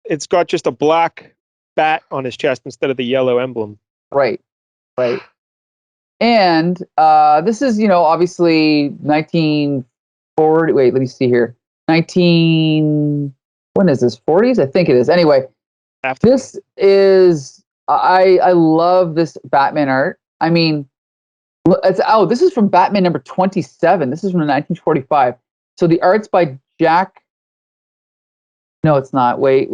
it's got just a black bat on his chest instead of the yellow emblem. Right. And this is, obviously 1940. Wait, let me see here. When is this? 40s? I think it is. Anyway, this is. I love this Batman art. I mean, this is from Batman number 27. This is from 1945. So the art's by Jack. No, it's not. Wait.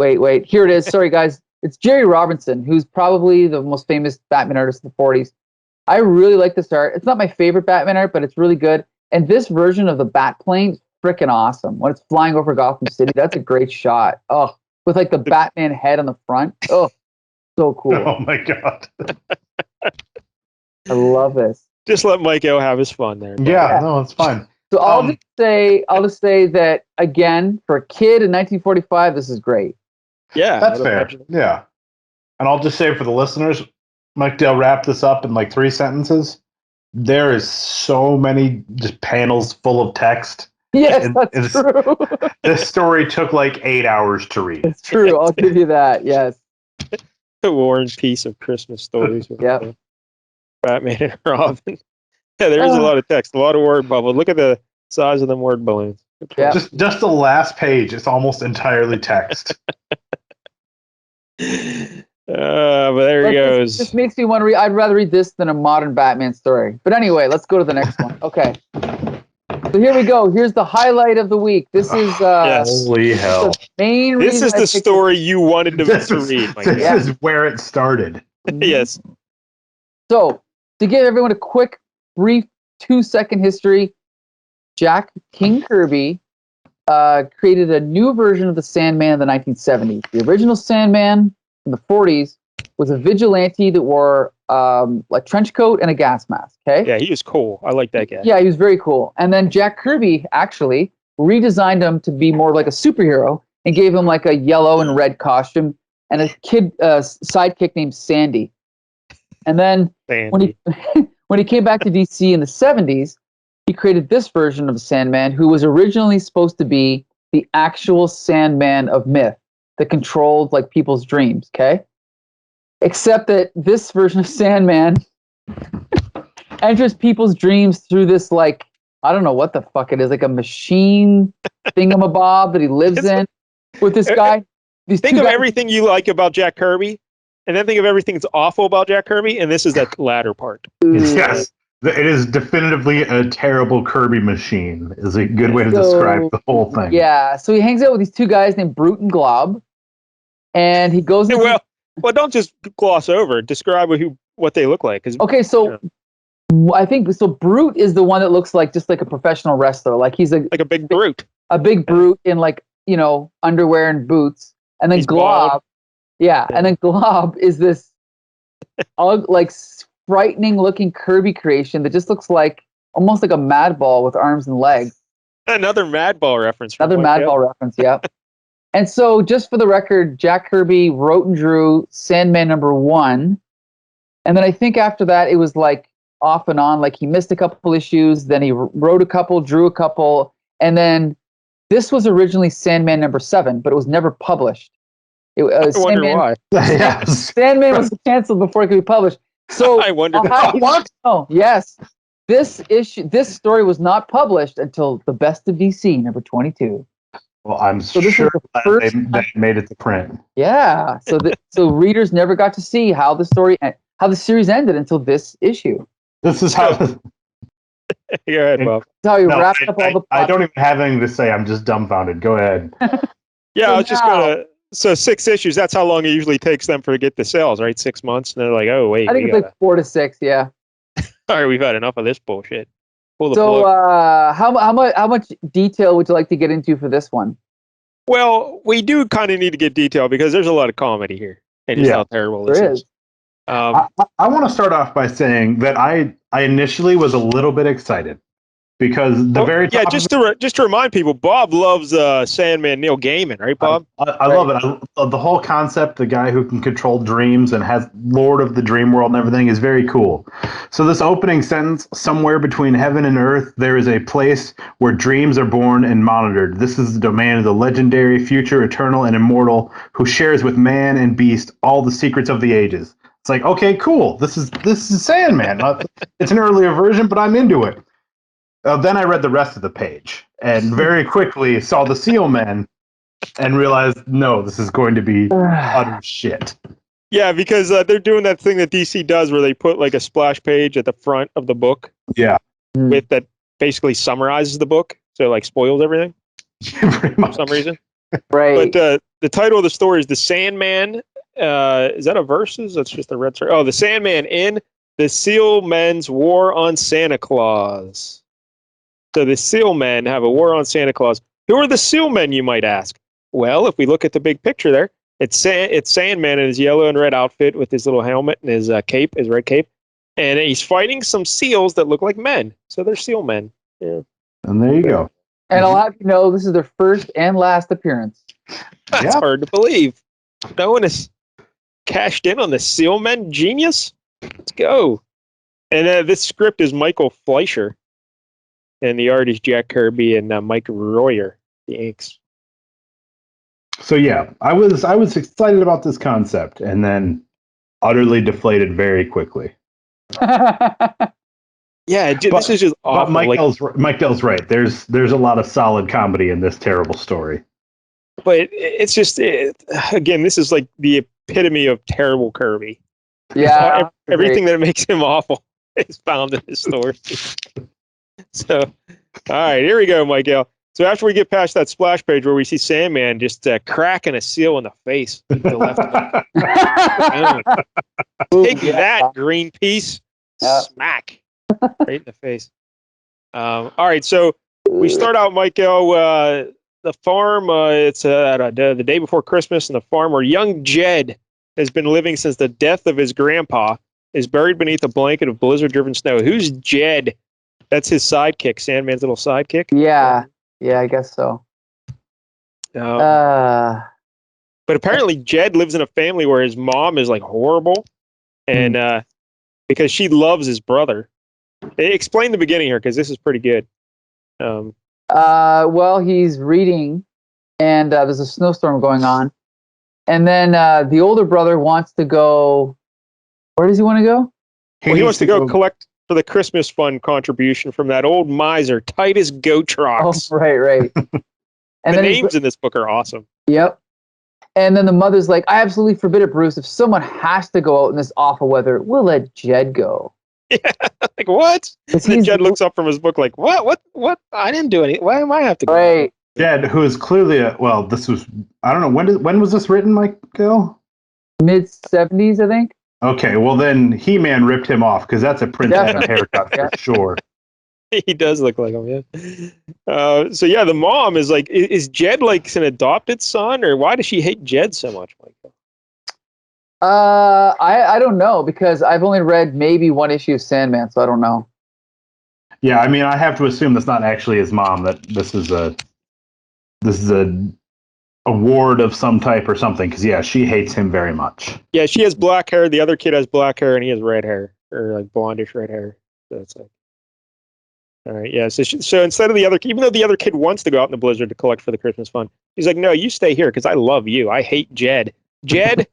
Here it is. Sorry, guys. It's Jerry Robinson, who's probably the most famous Batman artist of the 40s. I really like this art. It's not my favorite Batman art, but it's really good. And this version of the Batplane is freaking awesome. When it's flying over Gotham City, that's a great shot. Oh, with like the Batman head on the front. Oh, so cool. Oh my God. I love this. Just let Mike O have his fun there. Yeah, no, it's fine. So I'll just say that again, for a kid in 1945, this is great. Yeah, that's fair. Yeah, and I'll just say for the listeners, Mike Dale wrapped this up in like 3 sentences. There is so many just panels full of text. Yes, that's true. This story took like 8 hours to read. It's true. I'll give you that. Yes. The War and Peace of Christmas stories. Yep. Batman and Robin. Yeah, there's a lot of text, a lot of word bubbles. Look at the size of them word balloons. Yeah. Just the last page, it's almost entirely text. But there he goes. This makes me want to read. I'd rather read this than a modern Batman story. But anyway, let's go to the next one. Okay. So here we go. Here's the highlight of the week. This is holy hell. This is the story you wanted to read. This is where it started. Yes. So, to give everyone a quick, brief 2-second history, King Kirby created a new version of the Sandman in the 1970s. The original Sandman in the 40s was a vigilante that wore a trench coat and a gas mask. Okay. Yeah, he was cool. I like that guy. Yeah, he was very cool. And then Jack Kirby actually redesigned him to be more like a superhero and gave him like a yellow and red costume and a kid sidekick named Sandy. And then when he came back to DC in the 70s, he created this version of the Sandman, who was originally supposed to be the actual Sandman of myth that controlled like people's dreams. Okay. Except that this version of Sandman enters people's dreams through this, like, I don't know what the fuck it is, like a machine thingamabob that he lives in with this guy. Think of everything you like about Jack Kirby, and then think of everything that's awful about Jack Kirby, and this is that latter part. Yes. It is definitively a terrible Kirby machine, is a good way to describe the whole thing. Yeah, so he hangs out with these two guys named Brute and Glob, and he goes into... Well, don't just gloss over. Describe what they look like. Okay, so I think Brute is the one that looks like just like a professional wrestler. Like he's like a big brute. A big brute in like, underwear and boots. And then Glob, and then Glob is this like frightening looking Kirby creation that just looks like almost like a Madball with arms and legs. Another Madball reference. Yeah. And so, just for the record, Jack Kirby wrote and drew Sandman #1. And then I think after that, it was like off and on. Like he missed a couple issues. Then he wrote a couple, drew a couple. And then this was originally Sandman #7, but it was never published. I wonder why. Sandman was canceled before it could be published. So I wonder what? Oh, yes. This story was not published until The Best of DC #22. Well, I'm sure they made it to print. Yeah, so readers never got to see how the series ended until this issue. This is how. Go ahead, Bob. That's how you wrapped up all the. I don't even have anything to say. I'm just dumbfounded. Go ahead. Yeah, I was just gonna. So 6 issues. That's how long it usually takes them to get the sales, right? 6 months, and they're like, "Oh wait." I think it's like 4 to 6. Yeah. All right, we've had enough of this bullshit. So, how much detail would you like to get into for this one? Well, we do kind of need to get detail because there's a lot of comedy here, and just how terrible this is. I want to start off by saying that I initially was a little bit excited because just to remind people, Bob loves Sandman Neil Gaiman, right, Bob? I love it. I love the whole concept. The guy who can control dreams and has Lord of the Dream World and everything is very cool. So this opening sentence, somewhere between heaven and earth, there is a place where dreams are born and monitored. This is the domain of the legendary, future, eternal, and immortal, who shares with man and beast all the secrets of the ages. It's like, okay, cool. This is Sandman. It's an earlier version, but I'm into it. Then I read the rest of the page and very quickly saw the Seal Men and realized, no, this is going to be utter shit. Yeah, because they're doing that thing that DC does where they put like a splash page at the front of the book. Yeah. With that basically summarizes the book. So it like spoils everything. For some reason. Right. But the title of the story is The Sandman. Is that a verses? That's just a red story. Oh, The Sandman in the Seal Men's War on Santa Claus. So the Seal Men have a war on Santa Claus. Who are the Seal Men, you might ask? Well, if we look at the big picture there, it's Sandman in his yellow and red outfit with his little helmet and his cape, his red cape. And he's fighting some seals that look like men. So they're Seal Men. Yeah. And there you go. And I'll have you know, this is their first and last appearance. That's hard to believe. No one has cashed in on the Seal Men genius. Let's go. And this script is Michael Fleisher. And the art is Jack Kirby and Mike Royer, the inks. So yeah, I was excited about this concept and then utterly deflated very quickly. This is just awful. But Mike Dell's right. There's a lot of solid comedy in this terrible story. But it's just again, this is like the epitome of terrible Kirby. Yeah, everything that makes him awful is found in this story. So, all right, here we go, Michael. So after we get past that splash page where we see Sandman just cracking a seal in the face, to the left. Take that, Greenpeace. Smack. Right in the face. All right, so we start out, Michael, the farm, it's the day before Christmas, and the farm where young Jed has been living since the death of his grandpa is buried beneath a blanket of blizzard-driven snow. Who's Jed? That's his sidekick, Sandman's little sidekick? Yeah, I guess so. But apparently Jed lives in a family where his mom is like horrible, and because she loves his brother. Explain the beginning here, because this is pretty good. Well, he's reading, and there's a snowstorm going on, and then the older brother wants to go. Where does he want to go? He wants to go collect for the Christmas fund contribution from that old miser, Titus Gotrox. Oh, right. And the names in this book are awesome. Yep. And then the mother's like, I absolutely forbid it, Bruce. If someone has to go out in this awful weather, we'll let Jed go. Yeah, like what? And then Jed looks up from his book like, what? I didn't do anything. Why am I have to go? Right. Jed, who is clearly this was, I don't know, when was this written, Michael? Mid-70s, I think. Okay, well then He-Man ripped him off, because that's a Prince Adam haircut for sure. He does look like him, yeah. So yeah, the mom is like, is Jed like an adopted son, or why does she hate Jed so much, Michael? I don't know, because I've only read maybe one issue of Sandman, so I don't know. Yeah, I mean, I have to assume that's not actually his mom. That this is a award of some type or something. Because yeah, she hates him very much. Yeah, she has black hair. The other kid has black hair, and he has red hair, or like blondish red hair. So it's like, all right, yeah. So instead of the other, even though the other kid wants to go out in the blizzard to collect for the Christmas fund, he's like, no, you stay here because I love you. I hate Jed. Jed,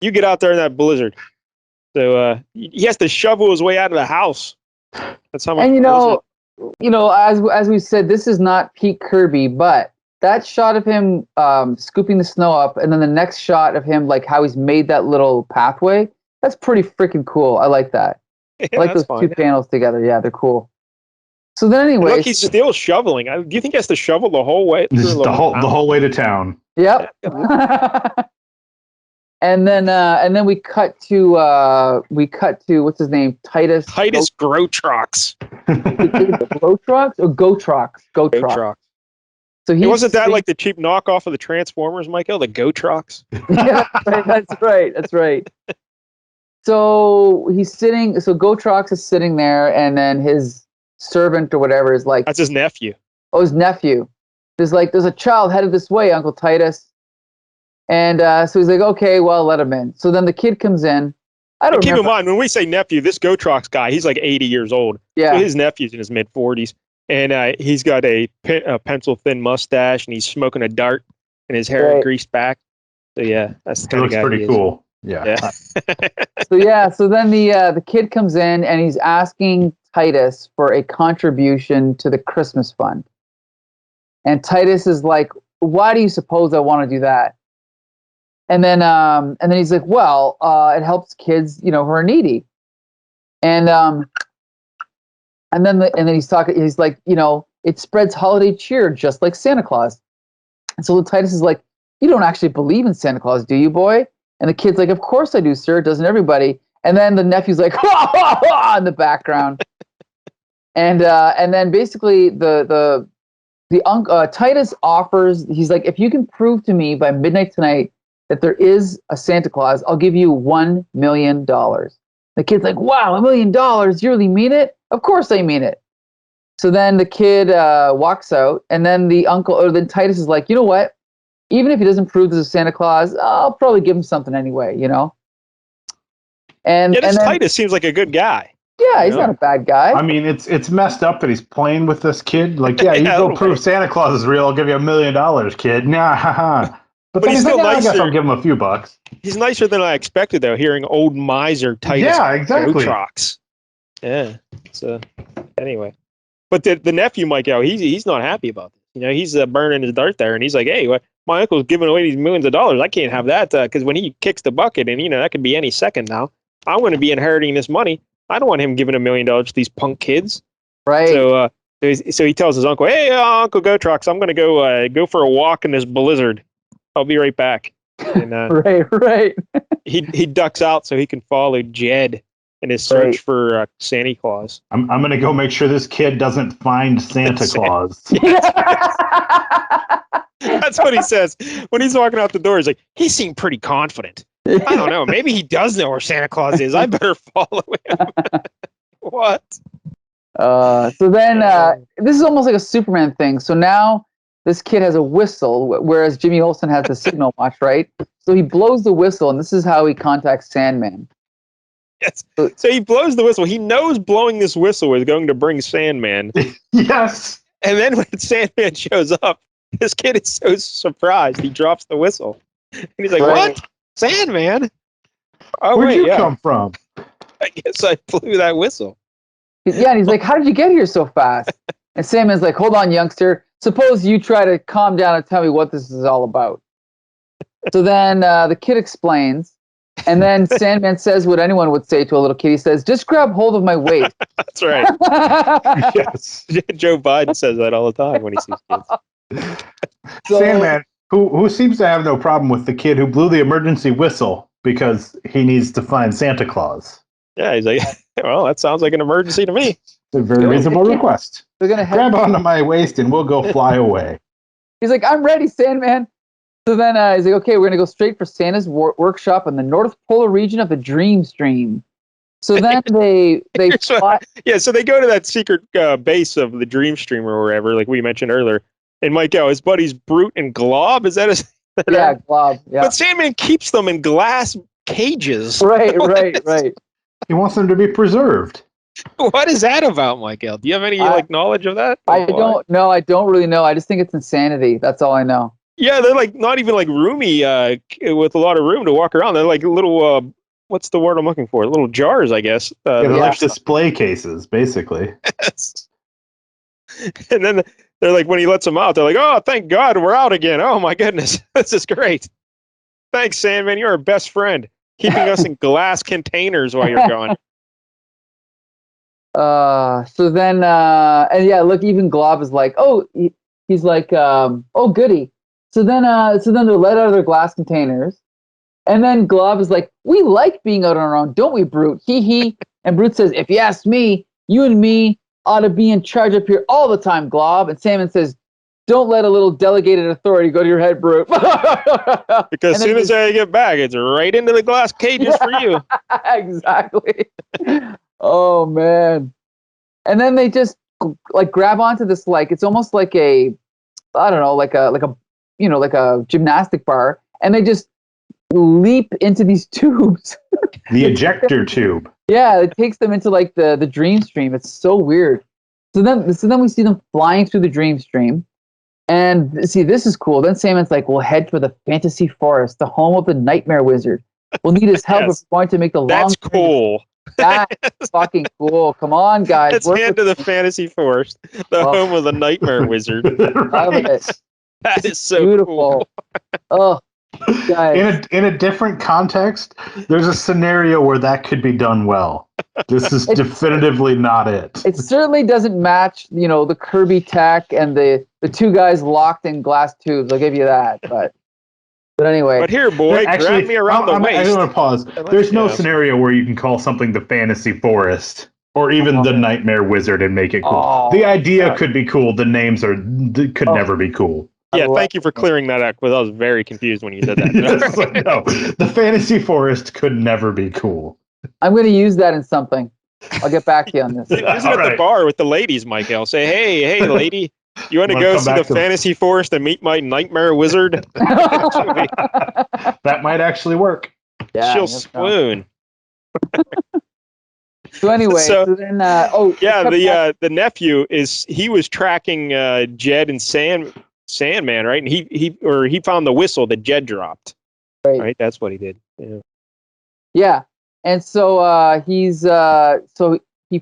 you get out there in that blizzard. So he has to shovel his way out of the house. That's how much. And as we said, this is not peak Kirby, but that shot of him scooping the snow up, and then the next shot of him, like how he's made that little pathway, that's pretty freaking cool. I like that. Yeah, I like those two panels together. Yeah, they're cool. So then, anyway, look, he's still shoveling. Do you think he has to shovel the whole way? The whole way to town. Yep. And then we cut to what's his name? Titus Grotrox. Grotrox or Gotrox? Gotrox. So wasn't that like the cheap knockoff of the Transformers, Michael? The Gotrox. Yeah, that's right. So he's sitting. So Gotrox is sitting there, and then his servant or whatever is like. That's his nephew. Oh, his nephew. There's a child headed this way, Uncle Titus. And so he's like, okay, well, let him in. So then the kid comes in. Keep in mind, when we say nephew, this Gotrox guy, he's like 80 years old. Yeah. So his nephew's in his mid-40s. And he's got a pencil-thin mustache, and he's smoking a dart, and his hair greased back. So yeah, that's the kind of guy. Looks pretty cool. Yeah. So then the kid comes in, and he's asking Titus for a contribution to the Christmas fund. And Titus is like, why do you suppose I want to do that? And then he's like, well, it helps kids, who are needy. And then he's talking. He's like, it spreads holiday cheer just like Santa Claus. And so Titus is like, you don't actually believe in Santa Claus, do you, boy? And the kid's like, of course I do, sir. Doesn't everybody? And then the nephew's like, ha ha ha, in the background. And then basically Titus offers. He's like, if you can prove to me by midnight tonight that there is a Santa Claus, I'll give you $1 million. The kid's like, wow, $1 million? You really mean it? Of course I mean it. So then the kid walks out, and then then Titus is like, you know what? Even if he doesn't prove there's a Santa Claus, I'll probably give him something anyway, And Titus seems like a good guy. Yeah, he's not a bad guy. I mean, it's messed up that he's playing with this kid. Like, yeah, you go prove Santa Claus is real, I'll give you $1 million, kid. Nah, haha. But he's still nicer. I guess I'll give him a few bucks. He's nicer than I expected, though, hearing old miser Titus. Yeah, exactly. Gotrox. Yeah. So, anyway. But the nephew, Michael, he's not happy about this. He's burning his dirt there, and he's like, hey, my uncle's giving away these millions of dollars. I can't have that, because when he kicks the bucket, and, that could be any second now, I'm going to be inheriting this money. I don't want him giving $1 million to these punk kids. Right. So So he tells his uncle, "Hey, Uncle Gotrox, I'm gonna go for a walk in this blizzard. I'll be right back." And right. he ducks out so he can follow Jed in his search for Santa Claus. I'm gonna go make sure this kid doesn't find Santa Claus. That's what he says when he's walking out the door. He's like, he seemed pretty confident. I don't know. Maybe he does know where Santa Claus is. I better follow him. What? So then this is almost like a Superman thing. So now this kid has a whistle, whereas Jimmy Olsen has the signal watch, right? So he blows the whistle, and this is how he contacts Sandman. Yes. So he blows the whistle. He knows blowing this whistle is going to bring Sandman. Yes. And then when Sandman shows up, this kid is so surprised he drops the whistle. And he's like, "What? Sandman? Oh, Where'd you come from?" I guess I blew that whistle. Yeah, and he's like, "How did you get here so fast?" And Sandman's like, "Hold on, youngster. Suppose you try to calm down and tell me what this is all about." So then the kid explains, and then Sandman says what anyone would say to a little kid. He says, "Just grab hold of my waist." That's right. Yes. Joe Biden says that all the time when he sees kids. So, Sandman, who seems to have no problem with the kid who blew the emergency whistle because he needs to find Santa Claus. Yeah, he's like, "Well, that sounds like an emergency to me." It's a very reasonable request. They're gonna grab onto my waist and we'll go fly away. He's like, "I'm ready, Sandman." So then he's like, "Okay, we're gonna go straight for Santa's workshop in the North Polar region of the Dream Stream." So then they fly. Yeah, so they go to that secret base of the Dream Stream or wherever, like we mentioned earlier. And his buddies Brute and Glob, is that his? Yeah, Glob. Yeah. But Sandman keeps them in glass cages. Right. He wants them to be preserved. What is that about, Michael? Do you have any knowledge of that? I don't know. I don't really know. I just think it's insanity. That's all I know. Yeah, they're like not even like roomy with a lot of room to walk around. They're like little what's the word I'm looking for? Little jars, I guess. They're like display cases, basically. Yes. And then they're like, when he lets them out, they're like, "Oh, thank God, we're out again. Oh my goodness, this is great. Thanks, Sandman. You're our best friend, keeping us in glass containers while you're gone." So then, and yeah, look, even Glob is like, he's like, "Oh, goody." So then they're let out of their glass containers, and then Glob is like, "We like being out on our own, don't we, Brute? Hee hee." And Brute says, "If you ask me, you and me ought to be in charge up here all the time, Glob." And Sandman says, "Don't let a little delegated authority go to your head, Brute." Because as soon as I get back, it's right into the glass cages for you. Exactly. Oh man. And then they just like grab onto this, like it's almost like a, I don't know, like a gymnastic bar, and they just leap into these tubes. The ejector tube. Yeah, it takes them into like the Dream Stream. It's so weird. So then we see them flying through the Dream Stream, and see, this is cool. Then Sandman's like, "We'll head for the Fantasy Forest, the home of the Nightmare Wizard. We'll need his help if we're going to make the long." That's cool. That's fucking cool. Come on, guys. Let's head to the Fantasy Forest, the home of the Nightmare Wizard. Love it. That is so beautiful. Cool. Oh, guys. In a different context, there's a scenario where that could be done well. This is definitively not it. It certainly doesn't match, the Kirby tech and the two guys locked in glass tubes. I'll give you that. But anyway. But here, boy, grab me around the waist. I want to pause. There's no scenario where you can call something the Fantasy Forest or even the Nightmare Wizard and make it cool. The idea could be cool. The names could never be cool. Yeah, thank you for clearing that up, because I was very confused when you said that. No, the Fantasy Forest could never be cool. I'm going to use that in something. I'll get back to you on this. Use it at the bar with the ladies, Michael. Say, hey, lady, you want to go see the Fantasy Forest and meet my Nightmare Wizard? That might actually work. Yeah, she'll swoon. So anyway, then the nephew he was tracking Jed and Sandman, right? And he found the whistle that Jed dropped. Right? That's what he did. Yeah. And so he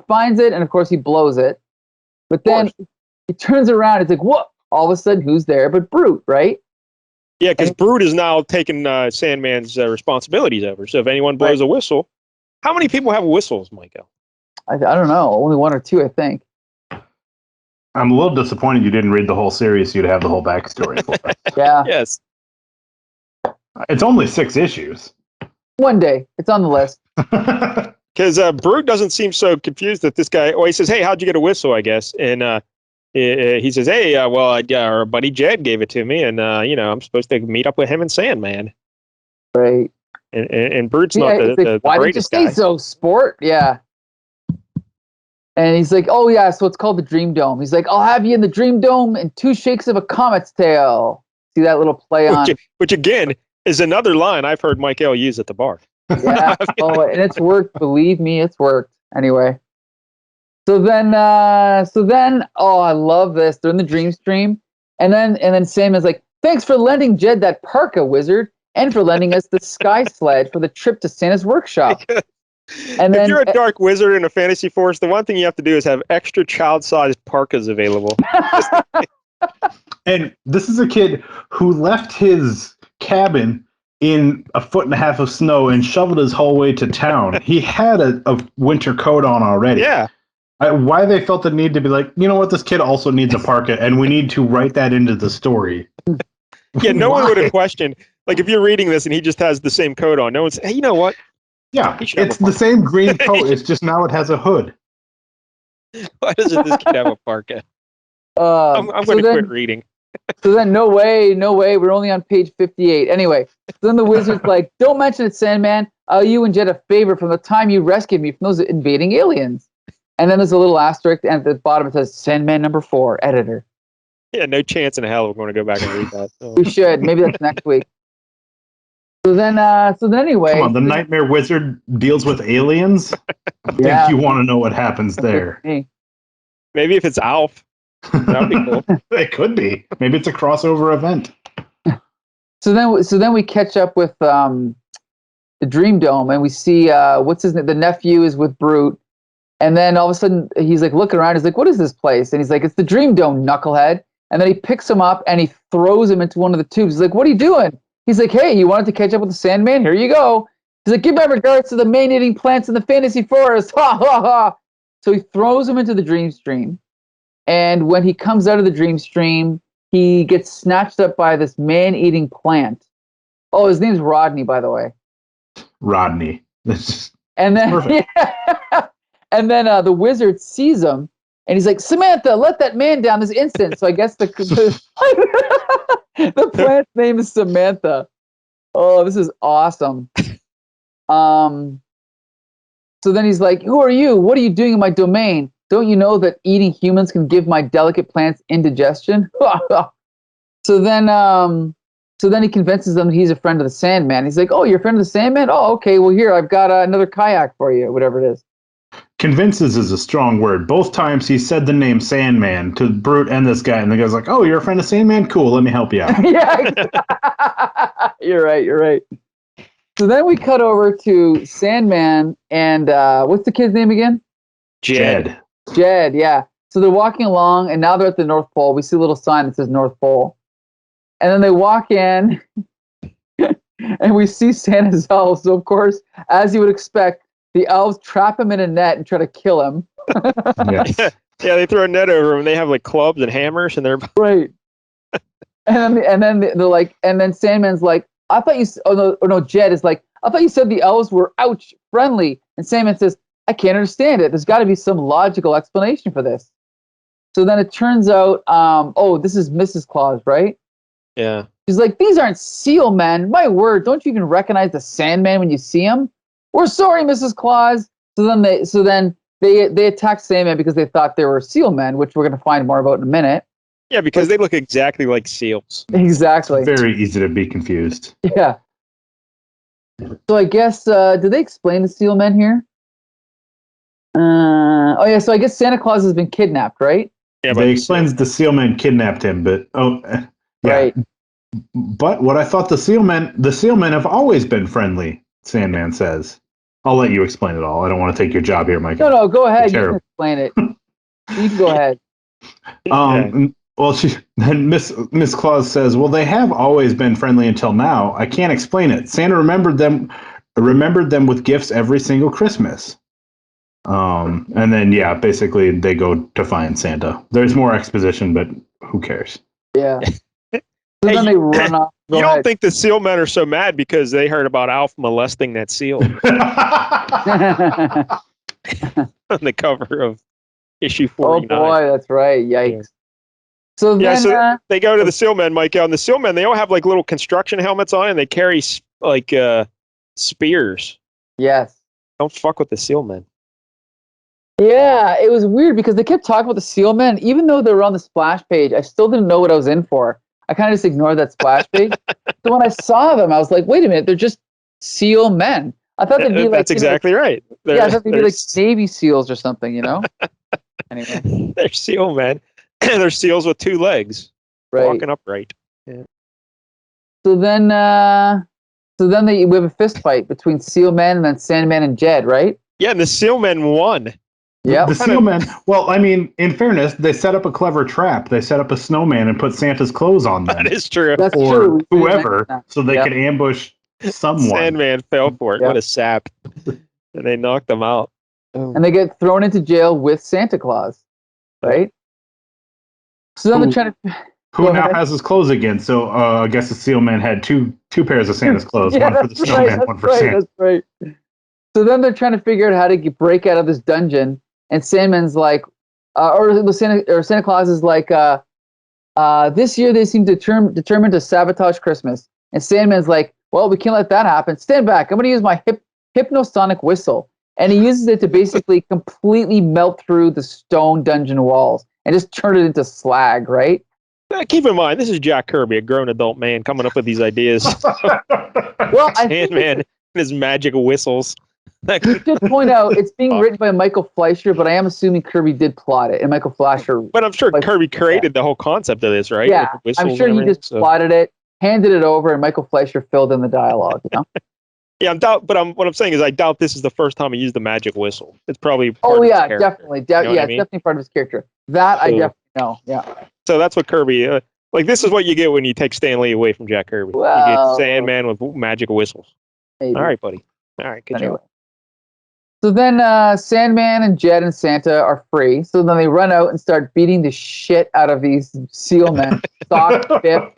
finds it, and of course he blows it. But then he turns around, it's like, what? All of a sudden, who's there but Brute, right? Yeah, because Brute is now taking Sandman's responsibilities over. So if anyone blows a whistle, how many people have whistles, Michael? I don't know. Only one or two, I think. I'm a little disappointed you didn't read the whole series so you'd have the whole backstory for us. Yeah. Yes. It's only 6 issues. One day. It's on the list. Because Brute doesn't seem so confused that this guy, he says, hey, how'd you get a whistle, I guess? And he says, hey, our buddy Jed gave it to me, and, I'm supposed to meet up with him and Sandman. Right. And Brute's not the why greatest did you guy. say so, sport? Yeah. And he's like, oh, yeah, so it's called the Dream Dome. He's like, I'll have you in the Dream Dome in 2 shakes of a comet's tail. See that little play on? Which again, is another line I've heard Mike L. use at the bar. Yeah. And it's worked. Believe me, it's worked. Anyway. So then, I love this. They're in the Dream Stream. And then Sam is like, thanks for lending Jed that parka, wizard, and for lending us the sky sled for the trip to Santa's workshop. And if you're a dark wizard in a fantasy forest, the one thing you have to do is have extra child-sized parkas available. And this is a kid who left his cabin in 1.5 feet of snow and shoveled his whole way to town. He had a winter coat on already. Yeah. Why they felt the need to be like, you know what, this kid also needs a parka, and we need to write that into the story. Yeah, no one would have questioned. Like, if you're reading this and he just has the same coat on, no one's, hey, you know what? Yeah, it's the same green coat. It's just now it has a hood. Why doesn't this kid have a parka? I'm going to quit reading. So then, no way. We're only on page 58. Anyway, so then the wizard's like, don't mention it, Sandman. I'll you and Jed a favor from the time you rescued me from those invading aliens. And then there's a little asterisk, and at the bottom it says, Sandman number 4, editor. Yeah, no chance in hell we're going to go back and read that. Oh. We should. Maybe that's next week. So then anyway. Come on, the Nightmare Wizard deals with aliens? I think you want to know what happens there. Maybe if it's Alf. That'd be cool. It could be. Maybe it's a crossover event. So then we catch up with the Dream Dome, and we see what's his name? The nephew is with Brute, and then all of a sudden he's like looking around. He's like, "What is this place?" And he's like, "It's the Dream Dome, knucklehead." And then he picks him up and he throws him into one of the tubes. He's like, "What are you doing?" He's like, "Hey, you wanted to catch up with the Sandman? Here you go." He's like, "Give my regards to the man-eating plants in the fantasy forest." Ha ha ha! So he throws him into the Dream Stream. And when he comes out of the Dream Stream, he gets snatched up by this man-eating plant. Oh, his name's Rodney, by the way. Rodney. And then, the wizard sees him, and he's like, Samantha, let that man down this instant. So I guess the plant's name is Samantha. Oh, this is awesome. So then he's like, who are you? What are you doing in my domain? Don't you know that eating humans can give my delicate plants indigestion? So then he convinces them he's a friend of the Sandman. He's like, oh, you're a friend of the Sandman? Oh, okay. Well, here, I've got another kayak for you, whatever it is. Convinces is a strong word. Both times he said the name Sandman to Brute and this guy, and the guy's like, oh, you're a friend of Sandman? Cool, let me help you out. Yeah, you're right. So then we cut over to Sandman and what's the kid's name again? Jed, yeah. So they're walking along, and now they're at the North Pole. We see a little sign that says North Pole. And then they walk in, and we see Santa's elves. So, of course, as you would expect, the elves trap him in a net and try to kill him. Yes. Yeah, they throw a net over him, and they have, like, clubs and hammers, and they're... Right. And then they're like, and then Sandman's like, I thought you... Jed is like, I thought you said the elves were, ouch, friendly. And Sandman says, I can't understand it. There's got to be some logical explanation for this. So then it turns out, this is Mrs. Claus, right? Yeah. She's like, these aren't seal men. My word, don't you even recognize the Sandman when you see him? We're sorry, Mrs. Claus. So then they attacked Sandman because they thought they were seal men, which we're going to find more about in a minute. Yeah, because they look exactly like seals. Exactly. Very easy to be confused. Yeah. So I guess, did they explain the seal men here? So I guess Santa Claus has been kidnapped, right? Yeah, they explains the seal men kidnapped him, but yeah. Right. But what I thought the seal men have always been friendly, Sandman says. I'll let you explain it all. I don't want to take your job here, Mike. No, go ahead. You can explain it. You can go ahead. Well, then Miss Claus says, well, they have always been friendly until now. I can't explain it. Santa remembered them with gifts every single Christmas. And then basically they go to find Santa. There's more exposition, but who cares? Yeah. So then they run off. You don't think the seal men are so mad because they heard about Alf molesting that seal on the cover of issue 49? Oh boy, that's right. Yikes. Yeah. So then they go to the seal men, Mike. And the seal men, they all have like little construction helmets on, and they carry like spears. Yes. Don't fuck with the seal men. Yeah, it was weird because they kept talking about the seal men, even though they were on the splash page. I still didn't know what I was in for. I kind of just ignored that splash page. So when I saw them, I was like, "Wait a minute, they're just seal men." I thought they'd be like that's exactly right. I thought they'd be like Navy SEALs or something, Anyway, they're seal men. They're seals with 2 legs, walking upright. Yeah. So then we have a fist fight between seal men and then Sandman and Jed, right? Yeah, and the seal men won. Yeah, the seal men. Well, I mean, in fairness, they set up a clever trap. They set up a snowman and put Santa's clothes on them. That is true. That's or true. whoever, so they could ambush someone. Sandman fell for it. What a sap! And they knocked them out. And they get thrown into jail with Santa Claus, right? So then they're trying to. Who now has his clothes again? So I guess the seal man had two pairs of Santa's clothes. One for the snowman, one for Santa. That's right. So then they're trying to figure out how to break out of this dungeon. And Sandman's like, Santa Claus is like, this year they seem determined to sabotage Christmas. And Sandman's like, well, we can't let that happen. Stand back. I'm going to use my hypnosonic whistle. And he uses it to basically completely melt through the stone dungeon walls and just turn it into slag, right? Keep in mind, this is Jack Kirby, a grown adult man, coming up with these ideas. Well, Sandman and his magic whistles. You should point out it's being written by Michael Fleisher, but I am assuming Kirby did plot it, and Michael Fleisher. But I'm sure Kirby created the whole concept of this, right? Yeah, I'm sure he just plotted it, handed it over, and Michael Fleisher filled in the dialogue. Yeah, what I'm saying is I doubt this is the first time he used the magic whistle. It's probably definitely. You know it's definitely part of his character. That I definitely know. Yeah. So that's what Kirby. This is what you get when you take Stan Lee away from Jack Kirby. Well, you get Sandman with magic whistles. Maybe. All right, buddy. All right, good job. So then Sandman and Jed and Santa are free. So then they run out and start beating the shit out of these seal men. Sock, fifth.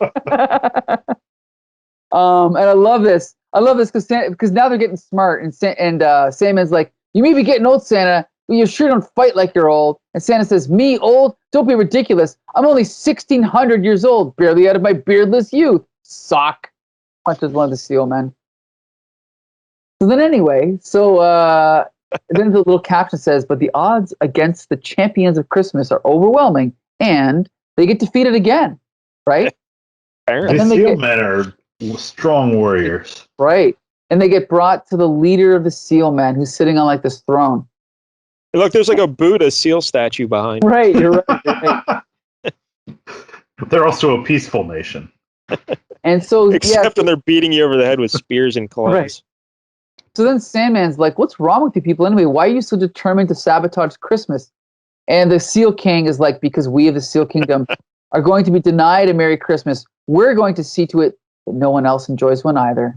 And I love this. Because now they're getting smart. And Sandman's like, you may be getting old, Santa, but you sure don't fight like you're old. And Santa says, me, old? Don't be ridiculous. I'm only 1,600 years old, barely out of my beardless youth. Sock. Punches one of the seal men. So then anyway, then the little caption says, but the odds against the champions of Christmas are overwhelming, and they get defeated again, right? The seal men are strong warriors. Right. And they get brought to the leader of the seal men who's sitting on like this throne. Look, there's like a Buddha seal statue behind. Right, you're right. They're also a peaceful nation. And so except when they're beating you over the head with spears and clubs. Right. So then Sandman's like, what's wrong with you people anyway? Why are you so determined to sabotage Christmas? And the Seal King is like, because we of the Seal Kingdom are going to be denied a Merry Christmas. We're going to see to it that no one else enjoys one either.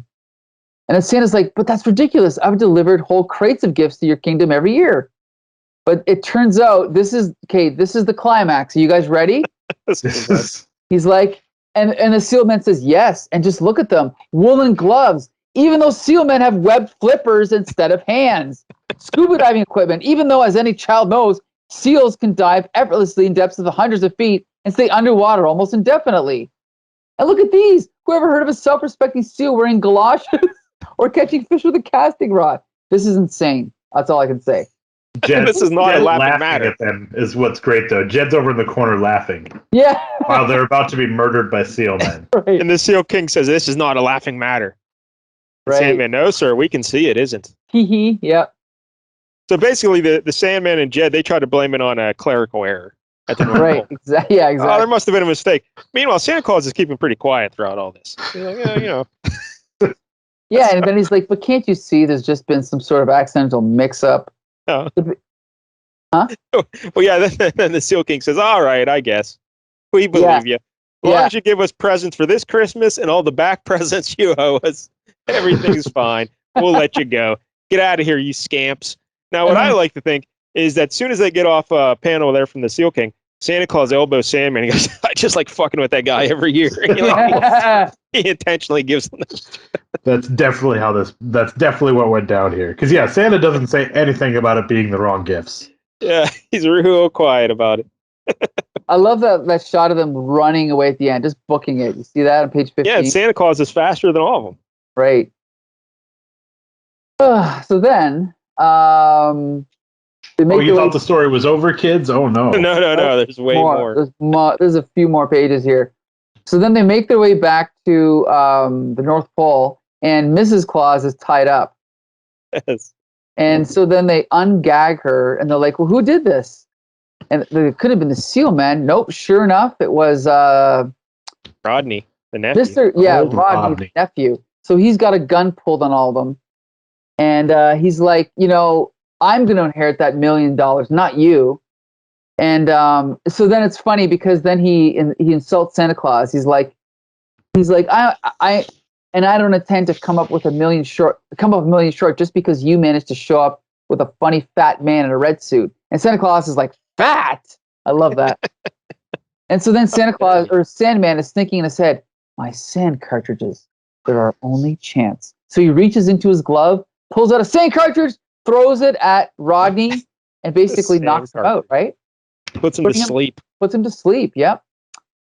And then Santa's like, but that's ridiculous. I've delivered whole crates of gifts to your kingdom every year. But it turns out this is the climax. Are you guys ready? He's like, and the seal man says, yes. And just look at them. Woolen gloves. Even though seal men have webbed flippers instead of hands. Scuba diving equipment. Even though, as any child knows, seals can dive effortlessly in depths of hundreds of feet and stay underwater almost indefinitely. And look at these. Whoever heard of a self-respecting seal wearing galoshes or catching fish with a casting rod? This is insane. That's all I can say. This is not a laughing matter. At them is what's great, though. Jed's over in the corner laughing. Yeah. While they're about to be murdered by seal men. Right. And the Seal King says, this is not a laughing matter. Right. Sandman, no, sir, we can see it isn't. Hee. Yeah. So basically, the Sandman and Jed, they try to blame it on a clerical error. At the right. Exactly. Yeah, exactly. Oh, there must have been a mistake. Meanwhile, Santa Claus is keeping pretty quiet throughout all this. He's like, Yeah, and then he's like, but can't you see there's just been some sort of accidental mix-up? Oh. Huh? Well, yeah, then the Seal King says, all right, I guess. We believe you. As long as you give us presents for this Christmas and all the back presents you owe us, everything's fine. We'll let you go. Get out of here, you scamps. Now, what I like to think is that as soon as they get off panel there from the Seal King, Santa Claus elbows Sandman. He goes, I just like fucking with that guy every year. He intentionally gives them that. That's definitely that's definitely what went down here. Because, yeah, Santa doesn't say anything about it being the wrong gifts. Yeah, he's real quiet about it. I love that shot of them running away at the end, just booking it. You see that on page 15? Yeah, Santa Claus is faster than all of them. Right. So then, you thought the story was over, kids? Oh, no. No. There's way more. There's a few more pages here. So then they make their way back to the North Pole, and Mrs. Claus is tied up. Yes. And so then they ungag her, and they're like, well, who did this? And it could have been the Seal Man. Nope, sure enough, it was Rodney, the nephew. Rodney, the nephew. So he's got a gun pulled on all of them. And he's like, I'm going to inherit that $1 million, not you. And so then it's funny because then he insults Santa Claus. He's like, I don't intend to come up $1 million short just because you managed to show up with a funny fat man in a red suit. And Santa Claus is like, fat. I love that. And so then Sandman is thinking in his head, my sand cartridges, they're our only chance. So he reaches into his glove, pulls out a sand cartridge, throws it at Rodney, and basically knocks him out, right? Puts him to sleep. Puts him to sleep, yep.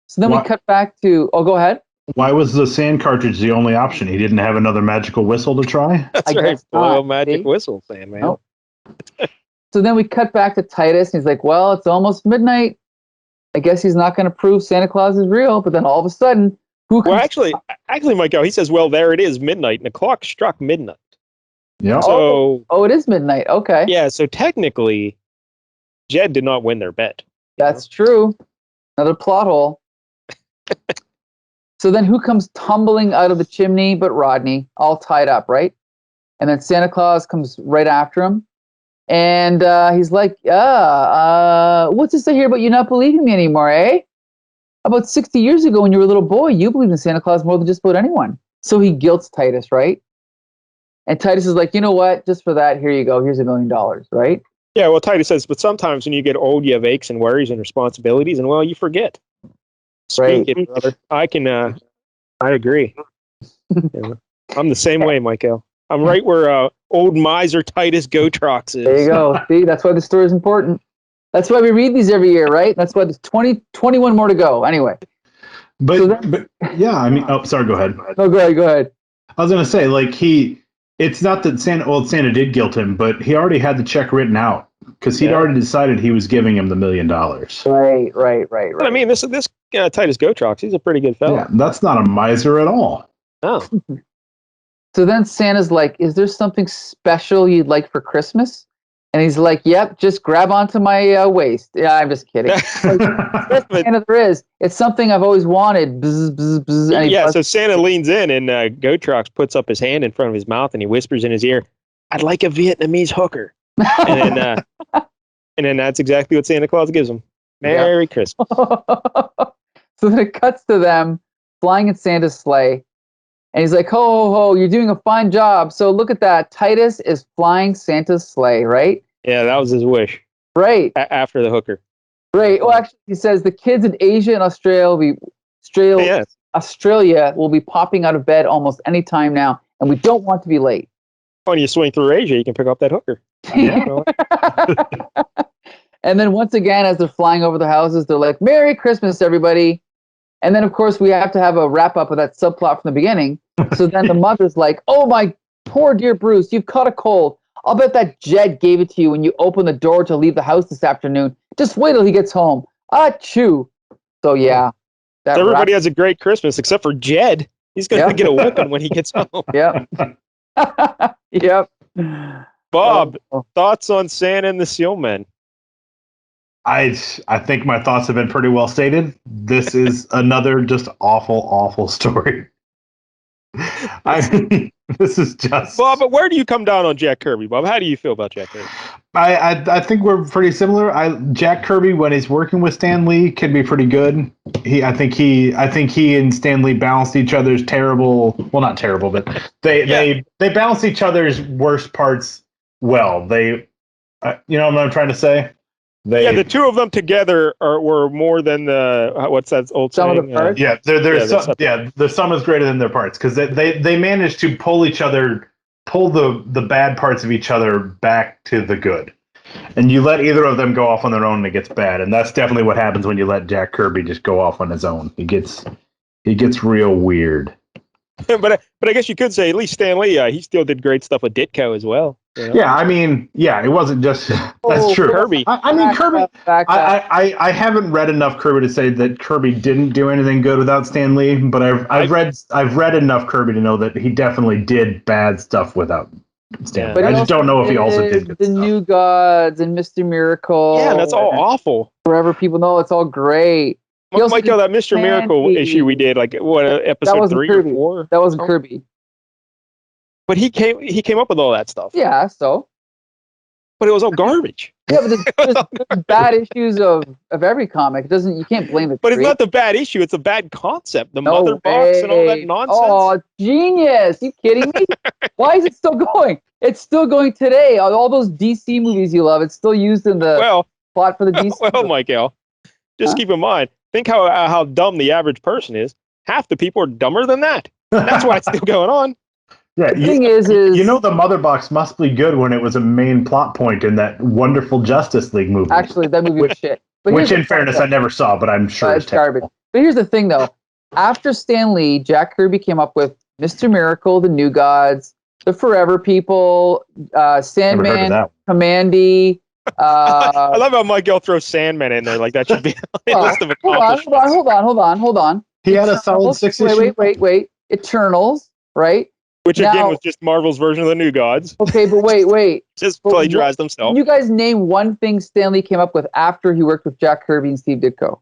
So then we cut back to, go ahead. Why was the sand cartridge the only option? He didn't have another magical whistle to try? That's right. Blow magic whistle, Sandman. Nope. So then we cut back to Titus, and he's like, well, it's almost midnight. I guess he's not going to prove Santa Claus is real. But then all of a sudden, actually, Michael, he says, well, there it is, midnight. And the clock struck midnight. Yeah. So, it is midnight. Okay. Yeah, so technically, Jed did not win their bet. That's true. Another plot hole. So then who comes tumbling out of the chimney but Rodney, all tied up, right? And then Santa Claus comes right after him. And he's like, what's this I hear about you not believing me anymore, eh? About 60 years ago when you were a little boy, you believed in Santa Claus more than just about anyone. So he guilts Titus, right? And Titus is like, you know what? Just for that, here you go. Here's $1 million, right? Yeah, well, Titus says, but sometimes when you get old, you have aches and worries and responsibilities, and, well, you forget. Right. Speak it, brother. I agree. Yeah. I'm the same way, Michael. I'm right where old miser Titus Gotrox is. There you go. See, that's why the story is important. That's why we read these every year, right? That's why there's 21 more to go. Anyway. But yeah, I mean, sorry, go ahead. No, go ahead. I was going to say, it's not that Santa did guilt him, but he already had the check written out because he'd already decided he was giving him the $1 million. Right. But I mean, this Titus Gotrox, he's a pretty good fellow. Yeah, that's not a miser at all. Oh. So then Santa's like, is there something special you'd like for Christmas? And he's like, yep, just grab onto my waist. Yeah, I'm just kidding. Yes, Santa, there is. It's something I've always wanted. Bzz, bzz, bzz. So Santa leans in and Gotrox puts up his hand in front of his mouth and he whispers in his ear, I'd like a Vietnamese hooker. and then that's exactly what Santa Claus gives him. Merry Christmas. So then it cuts to them flying in Santa's sleigh. And he's like, ho, ho, ho, you're doing a fine job. So look at that. Titus is flying Santa's sleigh, right? Yeah, that was his wish. Right. After the hooker. Right. Well, actually, he says the kids in Asia and Australia will be popping out of bed almost any time now. And we don't want to be late. When you swing through Asia, you can pick up that hooker. Yeah. And then once again, as they're flying over the houses, they're like, Merry Christmas, everybody. And then, of course, we have to have a wrap-up of that subplot from the beginning. So then the mother's like, oh, my poor dear Bruce, you've caught a cold. I'll bet that Jed gave it to you when you opened the door to leave the house this afternoon. Just wait till he gets home. Achoo. So, yeah. Everybody has a great Christmas except for Jed. He's going to get a whipping when he gets home. Yep. Yep. Bob, thoughts on Santa and the Seal Men? I think my thoughts have been pretty well stated. This is another just awful story. This is just Bob. But where do you come down on Jack Kirby, Bob? How do you feel about Jack Kirby? I think we're pretty similar. Jack Kirby, when he's working with Stan Lee, can be pretty good. I think he and Stan Lee balanced each other's terrible. Well, not terrible, but they balance each other's worst parts well. You know what I'm trying to say? The two of them together were more than the what's that old Some saying? of the parts. The sum is greater than their parts because they managed to pull the bad parts of each other back to the good. And you let either of them go off on their own, and it gets bad. And that's definitely what happens when you let Jack Kirby just go off on his own. He gets real weird. but I guess you could say at least Stan Lee, he still did great stuff with Ditko as well. You know? Yeah, I mean, it wasn't just that's true. Kirby. I mean, Kirby. I haven't read enough Kirby to say that Kirby didn't do anything good without Stan Lee, but I've read enough Kirby to know that he definitely did bad stuff without Stan Lee. I just don't know if he also did good the stuff. New Gods and Mr. Miracle. Yeah, that's all awful. Forever people know it's all great. Michael, that Mr. Miracle issue we did, like what episode 3 or 4? That wasn't Kirby. But he came up with all that stuff. Yeah, so. But it was all garbage. Yeah, but there's bad issues of every comic. You can't blame it. But it's not the bad issue; it's a bad concept. The mother box and all that nonsense. Oh, genius! You kidding me? Why is it still going? It's still going today. All those DC movies you love, it's still used in the plot for the DC. Well, Michael, just keep in mind. Think how dumb the average person is. Half the people are dumber than that. That's why it's still going on. Yeah, the thing is the mother box must be good when it was a main plot point in that wonderful Justice League movie. Actually, that movie was shit. But which, in fairness, I never saw, but I'm sure it's garbage. But here's the thing, though. After Stan Lee, Jack Kirby came up with Mr. Miracle, the New Gods, the Forever People, Sandman, Commandy. I love how Michael throws Sandman in there. Like that should be a list of accomplishments. Hold on. He had a solid 6 issue. Wait. Eternals, right? Which again was just Marvel's version of the New Gods. Okay, but wait. Just plagiarized themselves. You guys name one thing Stan Lee came up with after he worked with Jack Kirby and Steve Ditko.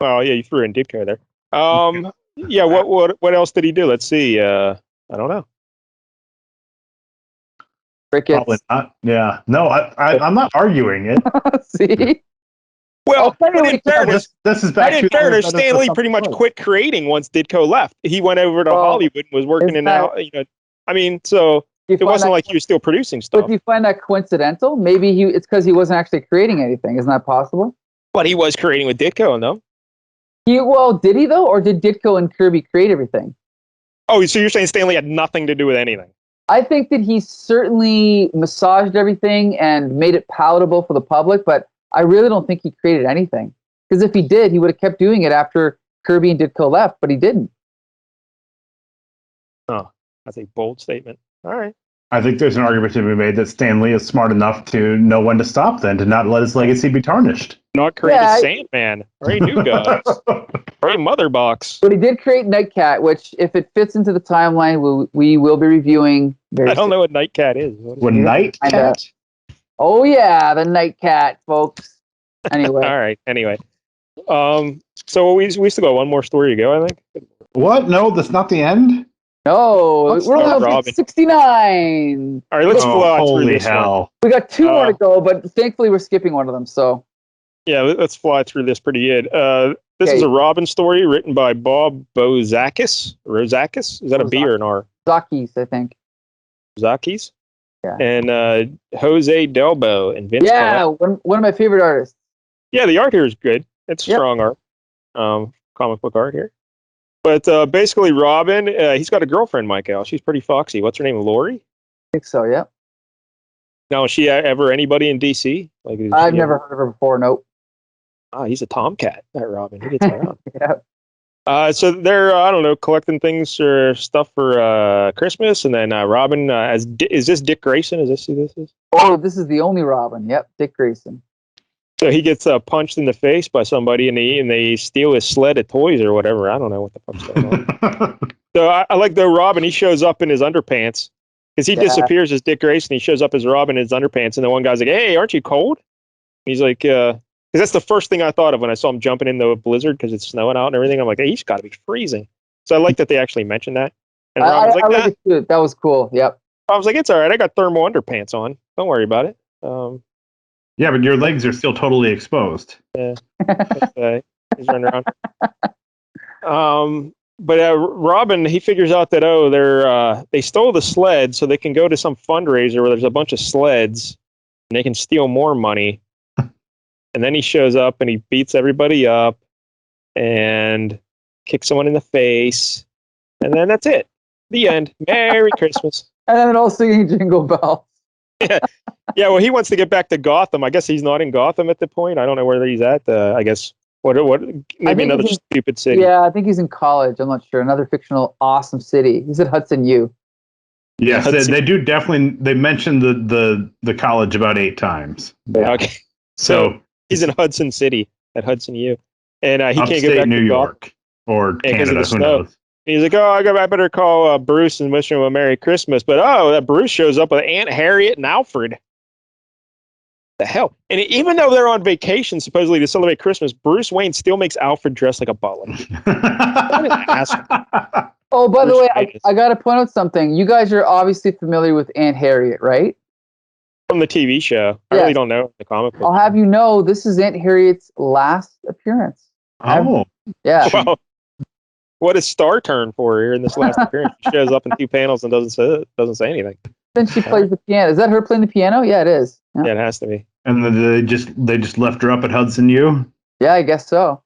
Well, yeah, you threw in Ditko there. Yeah, what else did he do? Let's see. I don't know. Crickets. Probably not. Yeah. No, I'm not arguing it. See? Well, in fairness, Stan Lee pretty much quit creating once Ditko left. He went over to Hollywood and was working in now. I mean, so it wasn't like he was still producing stuff. But if you find that coincidental, maybe it's because he wasn't actually creating anything. Isn't that possible? But he was creating with Ditko, though. Did he though, or did Ditko and Kirby create everything? Oh, so you're saying Stan Lee had nothing to do with anything? I think that he certainly massaged everything and made it palatable for the public, but I really don't think he created anything. Because if he did, he would have kept doing it after Kirby and Ditko left, but he didn't. Oh, that's a bold statement. All right. I think there's an argument to be made that Stan Lee is smart enough to know when to stop, then, to not let his legacy be tarnished. Not create a Sandman, or a New Gods, or a Mother Box. But he did create Nightcat, which, if it fits into the timeline, we will be reviewing very I don't know what Nightcat is. Nightcat? Oh, yeah, the Nightcat, folks. Anyway. All right, anyway. So we still got one more story to go, I think. What? No, that's not the end? No, we're on 69. All right, let's fly through holy this hell. one. We got 2 more to go, but thankfully we're skipping one of them, so. Yeah, let's fly through this pretty good. This is a Robin story written by Bob Rozakis. Rozakis? Is that a B or an R? Rozakis, I think. Rozakis? Yeah. And José Delbo and Vince. Yeah, one of my favorite artists. Yeah, the art here is good. It's strong art. Comic book art here. But basically, Robin, he's got a girlfriend, Michael. She's pretty foxy. What's her name? Lori? I think so, yeah. Now, is she ever anybody in DC? I've never heard of her before, nope. He's a tomcat, that Robin. He gets around. Yeah. So they're, I don't know, collecting things or stuff for Christmas. And then Robin, is this Dick Grayson? Is this who this is? Oh, this is the only Robin. Yep, Dick Grayson. So he gets punched in the face by somebody, and they steal his sled of toys or whatever. I don't know what the fuck's going on. So I like the Robin. He shows up in his underpants because he disappears as Dick Grayson. He shows up as Robin in his underpants, and the one guy's like, "Hey, aren't you cold?" He's like, because that's the first thing I thought of when I saw him jumping in the blizzard because it's snowing out and everything. I'm like, hey, he's got to be freezing. So I like that they actually mentioned that. And Robin's like, like it too. That was cool. Yep. I was like, it's all right. I got thermal underpants on. Don't worry about it. Yeah, but your legs are still totally exposed. Yeah. He's running around. But Robin, he figures out that they stole the sled so they can go to some fundraiser where there's a bunch of sleds. and they can steal more money. And then he shows up and he beats everybody up and kicks someone in the face. And then that's it. The end. Merry Christmas. And then all singing Jingle Bells. Yeah, well, he wants to get back to Gotham. I guess he's not in Gotham at the point. I don't know where he's at. I guess, maybe another stupid city. Yeah, I think he's in college. I'm not sure. Another fictional awesome city. He's at Hudson U. Yes, they do definitely. They mentioned the college about 8 times. Yeah. Okay. So he's in Hudson City at Hudson U. And he can't get back New to York or Canada. Who knows? He's like, I better call Bruce and wish him a Merry Christmas. But that Bruce shows up with Aunt Harriet and Alfred. The hell? And even though they're on vacation, supposedly to celebrate Christmas, Bruce Wayne still makes Alfred dress like a butler. What an asshole. Oh, by the way, I got to point out something. You guys are obviously familiar with Aunt Harriet, right? From the TV show. I really don't know the comic book. I'll have you know, this is Aunt Harriet's last appearance. Oh. Yeah. Well, what is Star turn for here in this last appearance? She shows up in 2 panels and doesn't say anything. Then she plays the piano. Is that her playing the piano? Yeah, it is. Yeah, it has to be. And then they just left her up at Hudson U? Yeah, I guess so.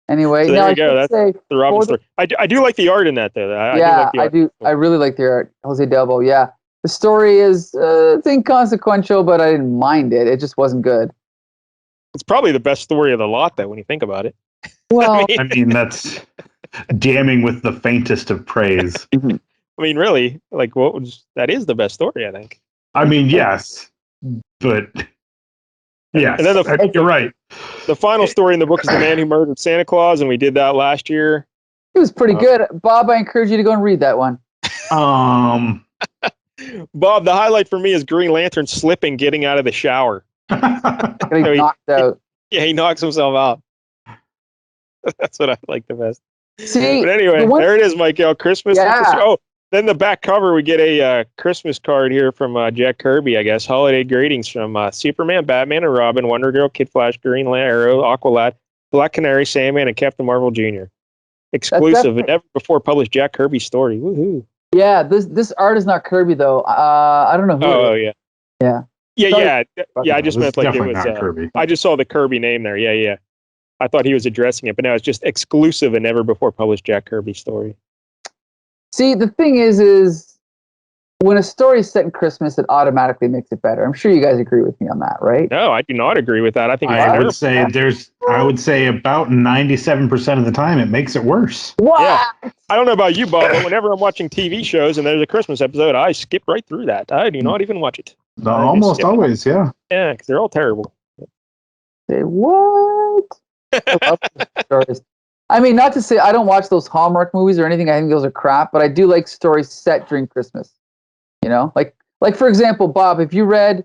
Anyway, so there you go. That's the Robin story. I do like the art in that, though. I do. I really like the art. José Delbo, yeah. The story is it's inconsequential, but I didn't mind it. It just wasn't good. It's probably the best story of the lot, though, when you think about it. Well, I mean that's damning with the faintest of praise. I mean, really, like, that is the best story, I think. I mean, yes, but yes, and then you're right. The final story in the book is The Man Who Murdered Santa Claus, and we did that last year. It was pretty good. Bob, I encourage you to go and read that one. Bob, the highlight for me is Green Lantern slipping, getting out of the shower. Getting knocked out. Yeah, he knocks himself out. That's what I like the best. See, but anyway, there it is, Michael. Christmas. Yeah. Oh, then the back cover, we get a Christmas card here from Jack Kirby, I guess. Holiday greetings from Superman, Batman and Robin, Wonder Girl, Kid Flash, Green Lantern, Arrow, Aqualad, Black Canary, Sandman, and Captain Marvel Jr. Exclusive and never before published Jack Kirby story. Woohoo! Yeah, this art is not Kirby though. I don't know who. Oh yeah. Yeah. Yeah. I just meant like it was Kirby. I just saw the Kirby name there. Yeah. I thought he was addressing it, but now it's just exclusive and never before published Jack Kirby story. See, the thing is when a story is set in Christmas, it automatically makes it better. I'm sure you guys agree with me on that, right? No, I do not agree with that. I think I would say about 97% of the time it makes it worse. What? Yeah. I don't know about you, Bob, but whenever I'm watching TV shows and there's a Christmas episode, I skip right through that. I do not even watch it. No, almost always, yeah. Yeah, because they're all terrible. Say what? I love stories. I mean, not to say I don't watch those Hallmark movies or anything. I think those are crap, but I do like stories set during Christmas. You know, like for example, Bob, have you read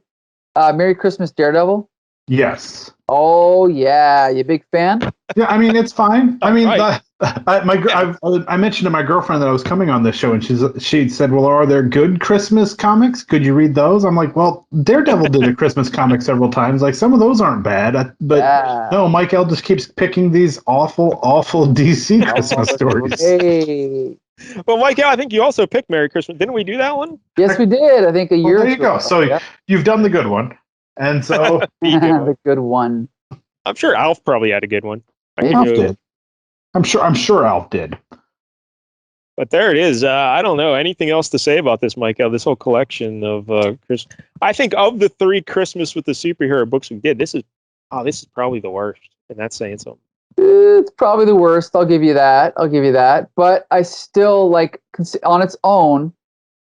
Merry Christmas, Daredevil? Yes. Oh yeah, you a big fan? Yeah, I mean it's fine. I mean, Right. I mentioned to my girlfriend that I was coming on this show, and she said, "Well, are there good Christmas comics? Could you read those?" I'm like, "Well, Daredevil did a Christmas comic several times. Like some of those aren't bad, but no, Mike L just keeps picking these awful DC Christmas stories." Hey. Well, Mike, I think you also picked Merry Christmas. Didn't we do that one? Yes, we did. I think a year. There you go. So you've done the good one, and so the good one. I'm sure Alf probably had a good one. Alf did. I'm sure Alf did. But there it is. I don't know anything else to say about this, Mike. This whole collection of Christmas. I think of the 3 Christmas with the superhero books we did, this is probably the worst, and that's saying something. It's probably the worst. I'll give you that. But I still like on its own.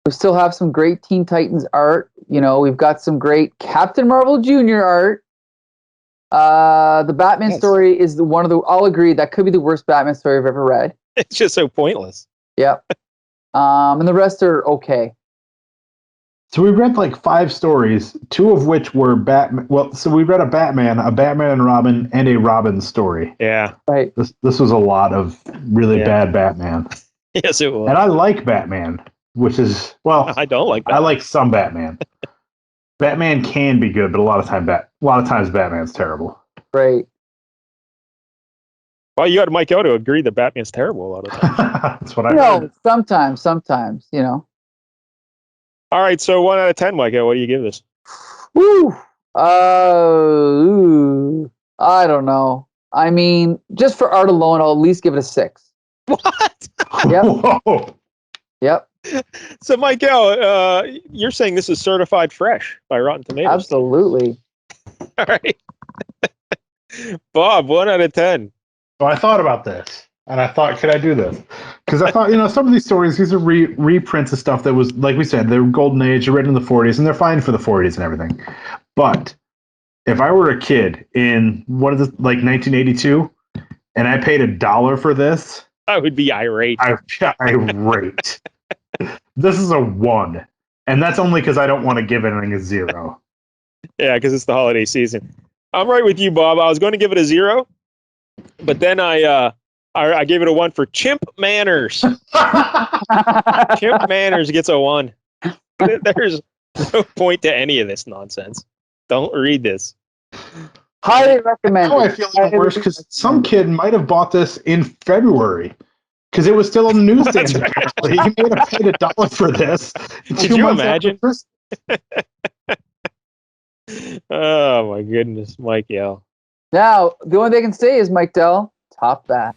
We still have some great Teen Titans art. You know, we've got some great Captain Marvel Jr. art. The Batman story is I'll agree that could be the worst Batman story I've ever read. It's just so pointless. Yep. And the rest are okay. So we read like 5 stories, 2 of which were Batman. Well, so we read a Batman and Robin, and a Robin story. Yeah. Right. This was a lot of really bad Batman. Yes, it was. And I like Batman, which is, well, I don't like Batman. I like some Batman. Batman can be good, but a lot of times Batman's terrible. Right. Well, you had Mike L to agree that Batman's terrible a lot of times. That's what I heard. Sometimes, you know. All right, so 1 out of 10, Mike L, what do you give this? Woo. I don't know. I mean, just for art alone, I'll at least give it a 6. What? Yep. Whoa. Yep. So, Michael, you're saying this is certified fresh by Rotten Tomatoes? Absolutely. All right. Bob, 1 out of 10. Well, I thought about this, and I thought, could I do this? Because I thought, some of these stories, these are reprints of stuff that was, like we said, they're golden age, they're written in the 40s, and they're fine for the 40s and everything. But if I were a kid in, 1982, and I paid $1 for this, I would be irate. Irate. This is a 1. And that's only because I don't want to give anything a 0. Yeah, because it's the holiday season. I'm right with you, Bob. I was going to give it a 0, but then I gave it a 1 for chimp manners. Chimp manners gets a 1. There's no point to any of this nonsense. Don't read this. Highly recommend. Now I feel even worse because some kid might have bought this in February because it was still on the newsstand. Apparently, he may have paid $1 for this. Did you imagine? Oh my goodness, Mike Yell. Now, the only thing I can say is, Mike Dell, top that.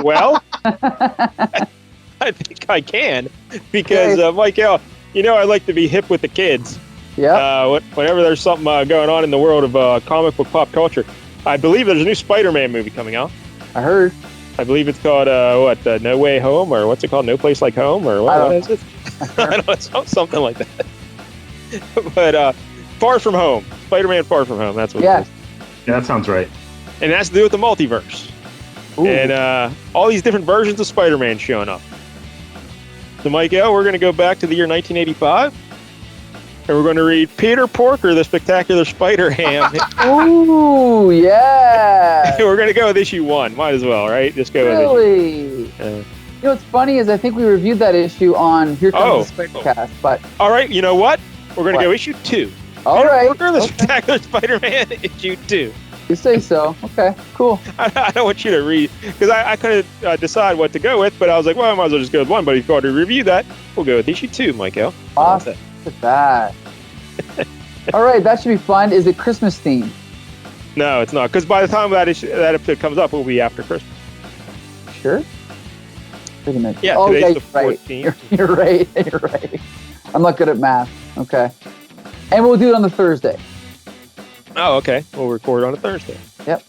Well, I think I can because Mike Yell, I like to be hip with the kids. Yeah. Whenever there's something going on in the world of comic book pop culture, I believe there's a new Spider-Man movie coming out. I heard. I believe it's called No Way Home, or what's it called? No Place Like Home, or what is it? I don't know, something like that. But Far From Home, Spider-Man Far From Home. That's what it is. Yeah, that sounds right. And it has to do with the multiverse. Ooh. And all these different versions of Spider-Man showing up. So, Michael, we're going to go back to the year 1985. And we're going to read Peter Porker, the Spectacular Spider-Ham. Ooh, yeah. We're going to go with issue 1. Might as well, right? Just go with issue. What's funny is I think we reviewed that issue on Here Comes the Spider-Cast. But all right, you know what? We're going to go issue 2. All right. Porker, the Spectacular Spider-Man, issue 2. You say so. Okay, cool. I don't want you to read, because I couldn't decide what to go with, but I was like, well, I might as well just go with 1. But if you already reviewed that, we'll go with issue 2, Michael. Awesome. Look at that. All right, that should be fun. Is it Christmas themed? No, it's not, because by the time that episode comes up, it'll be after Christmas. Sure. Pretty much. Yeah, today's the 14th. Right. You're right. You're right. I'm not good at math. Okay. And we'll do it on the Thursday. Oh, okay. We'll record on a Thursday. Yep.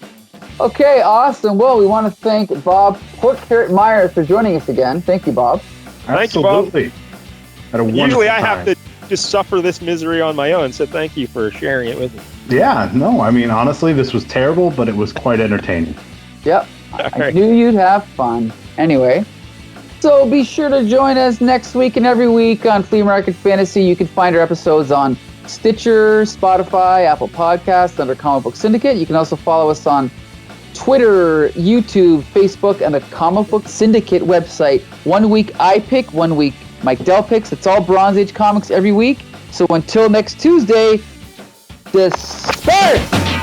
Okay, awesome. Well, we want to thank Bob Pork-Carrot-Myers for joining us again. Thank you, Bob. Absolutely. Usually I have to just suffer this misery on my own, so thank you for sharing it with me. Yeah, no, I mean, honestly, this was terrible, but it was quite entertaining. Yep. I knew you'd have fun. Anyway, so be sure to join us next week and every week on Flea Market Fantasy. You can find our episodes on Stitcher, Spotify, Apple Podcasts under Comic Book Syndicate. You can also follow us on Twitter, YouTube, Facebook, and the Comic Book Syndicate website. 1 week I pick, 1 week Mike Dell picks. It's all Bronze Age comics every week. So until next Tuesday, disperse!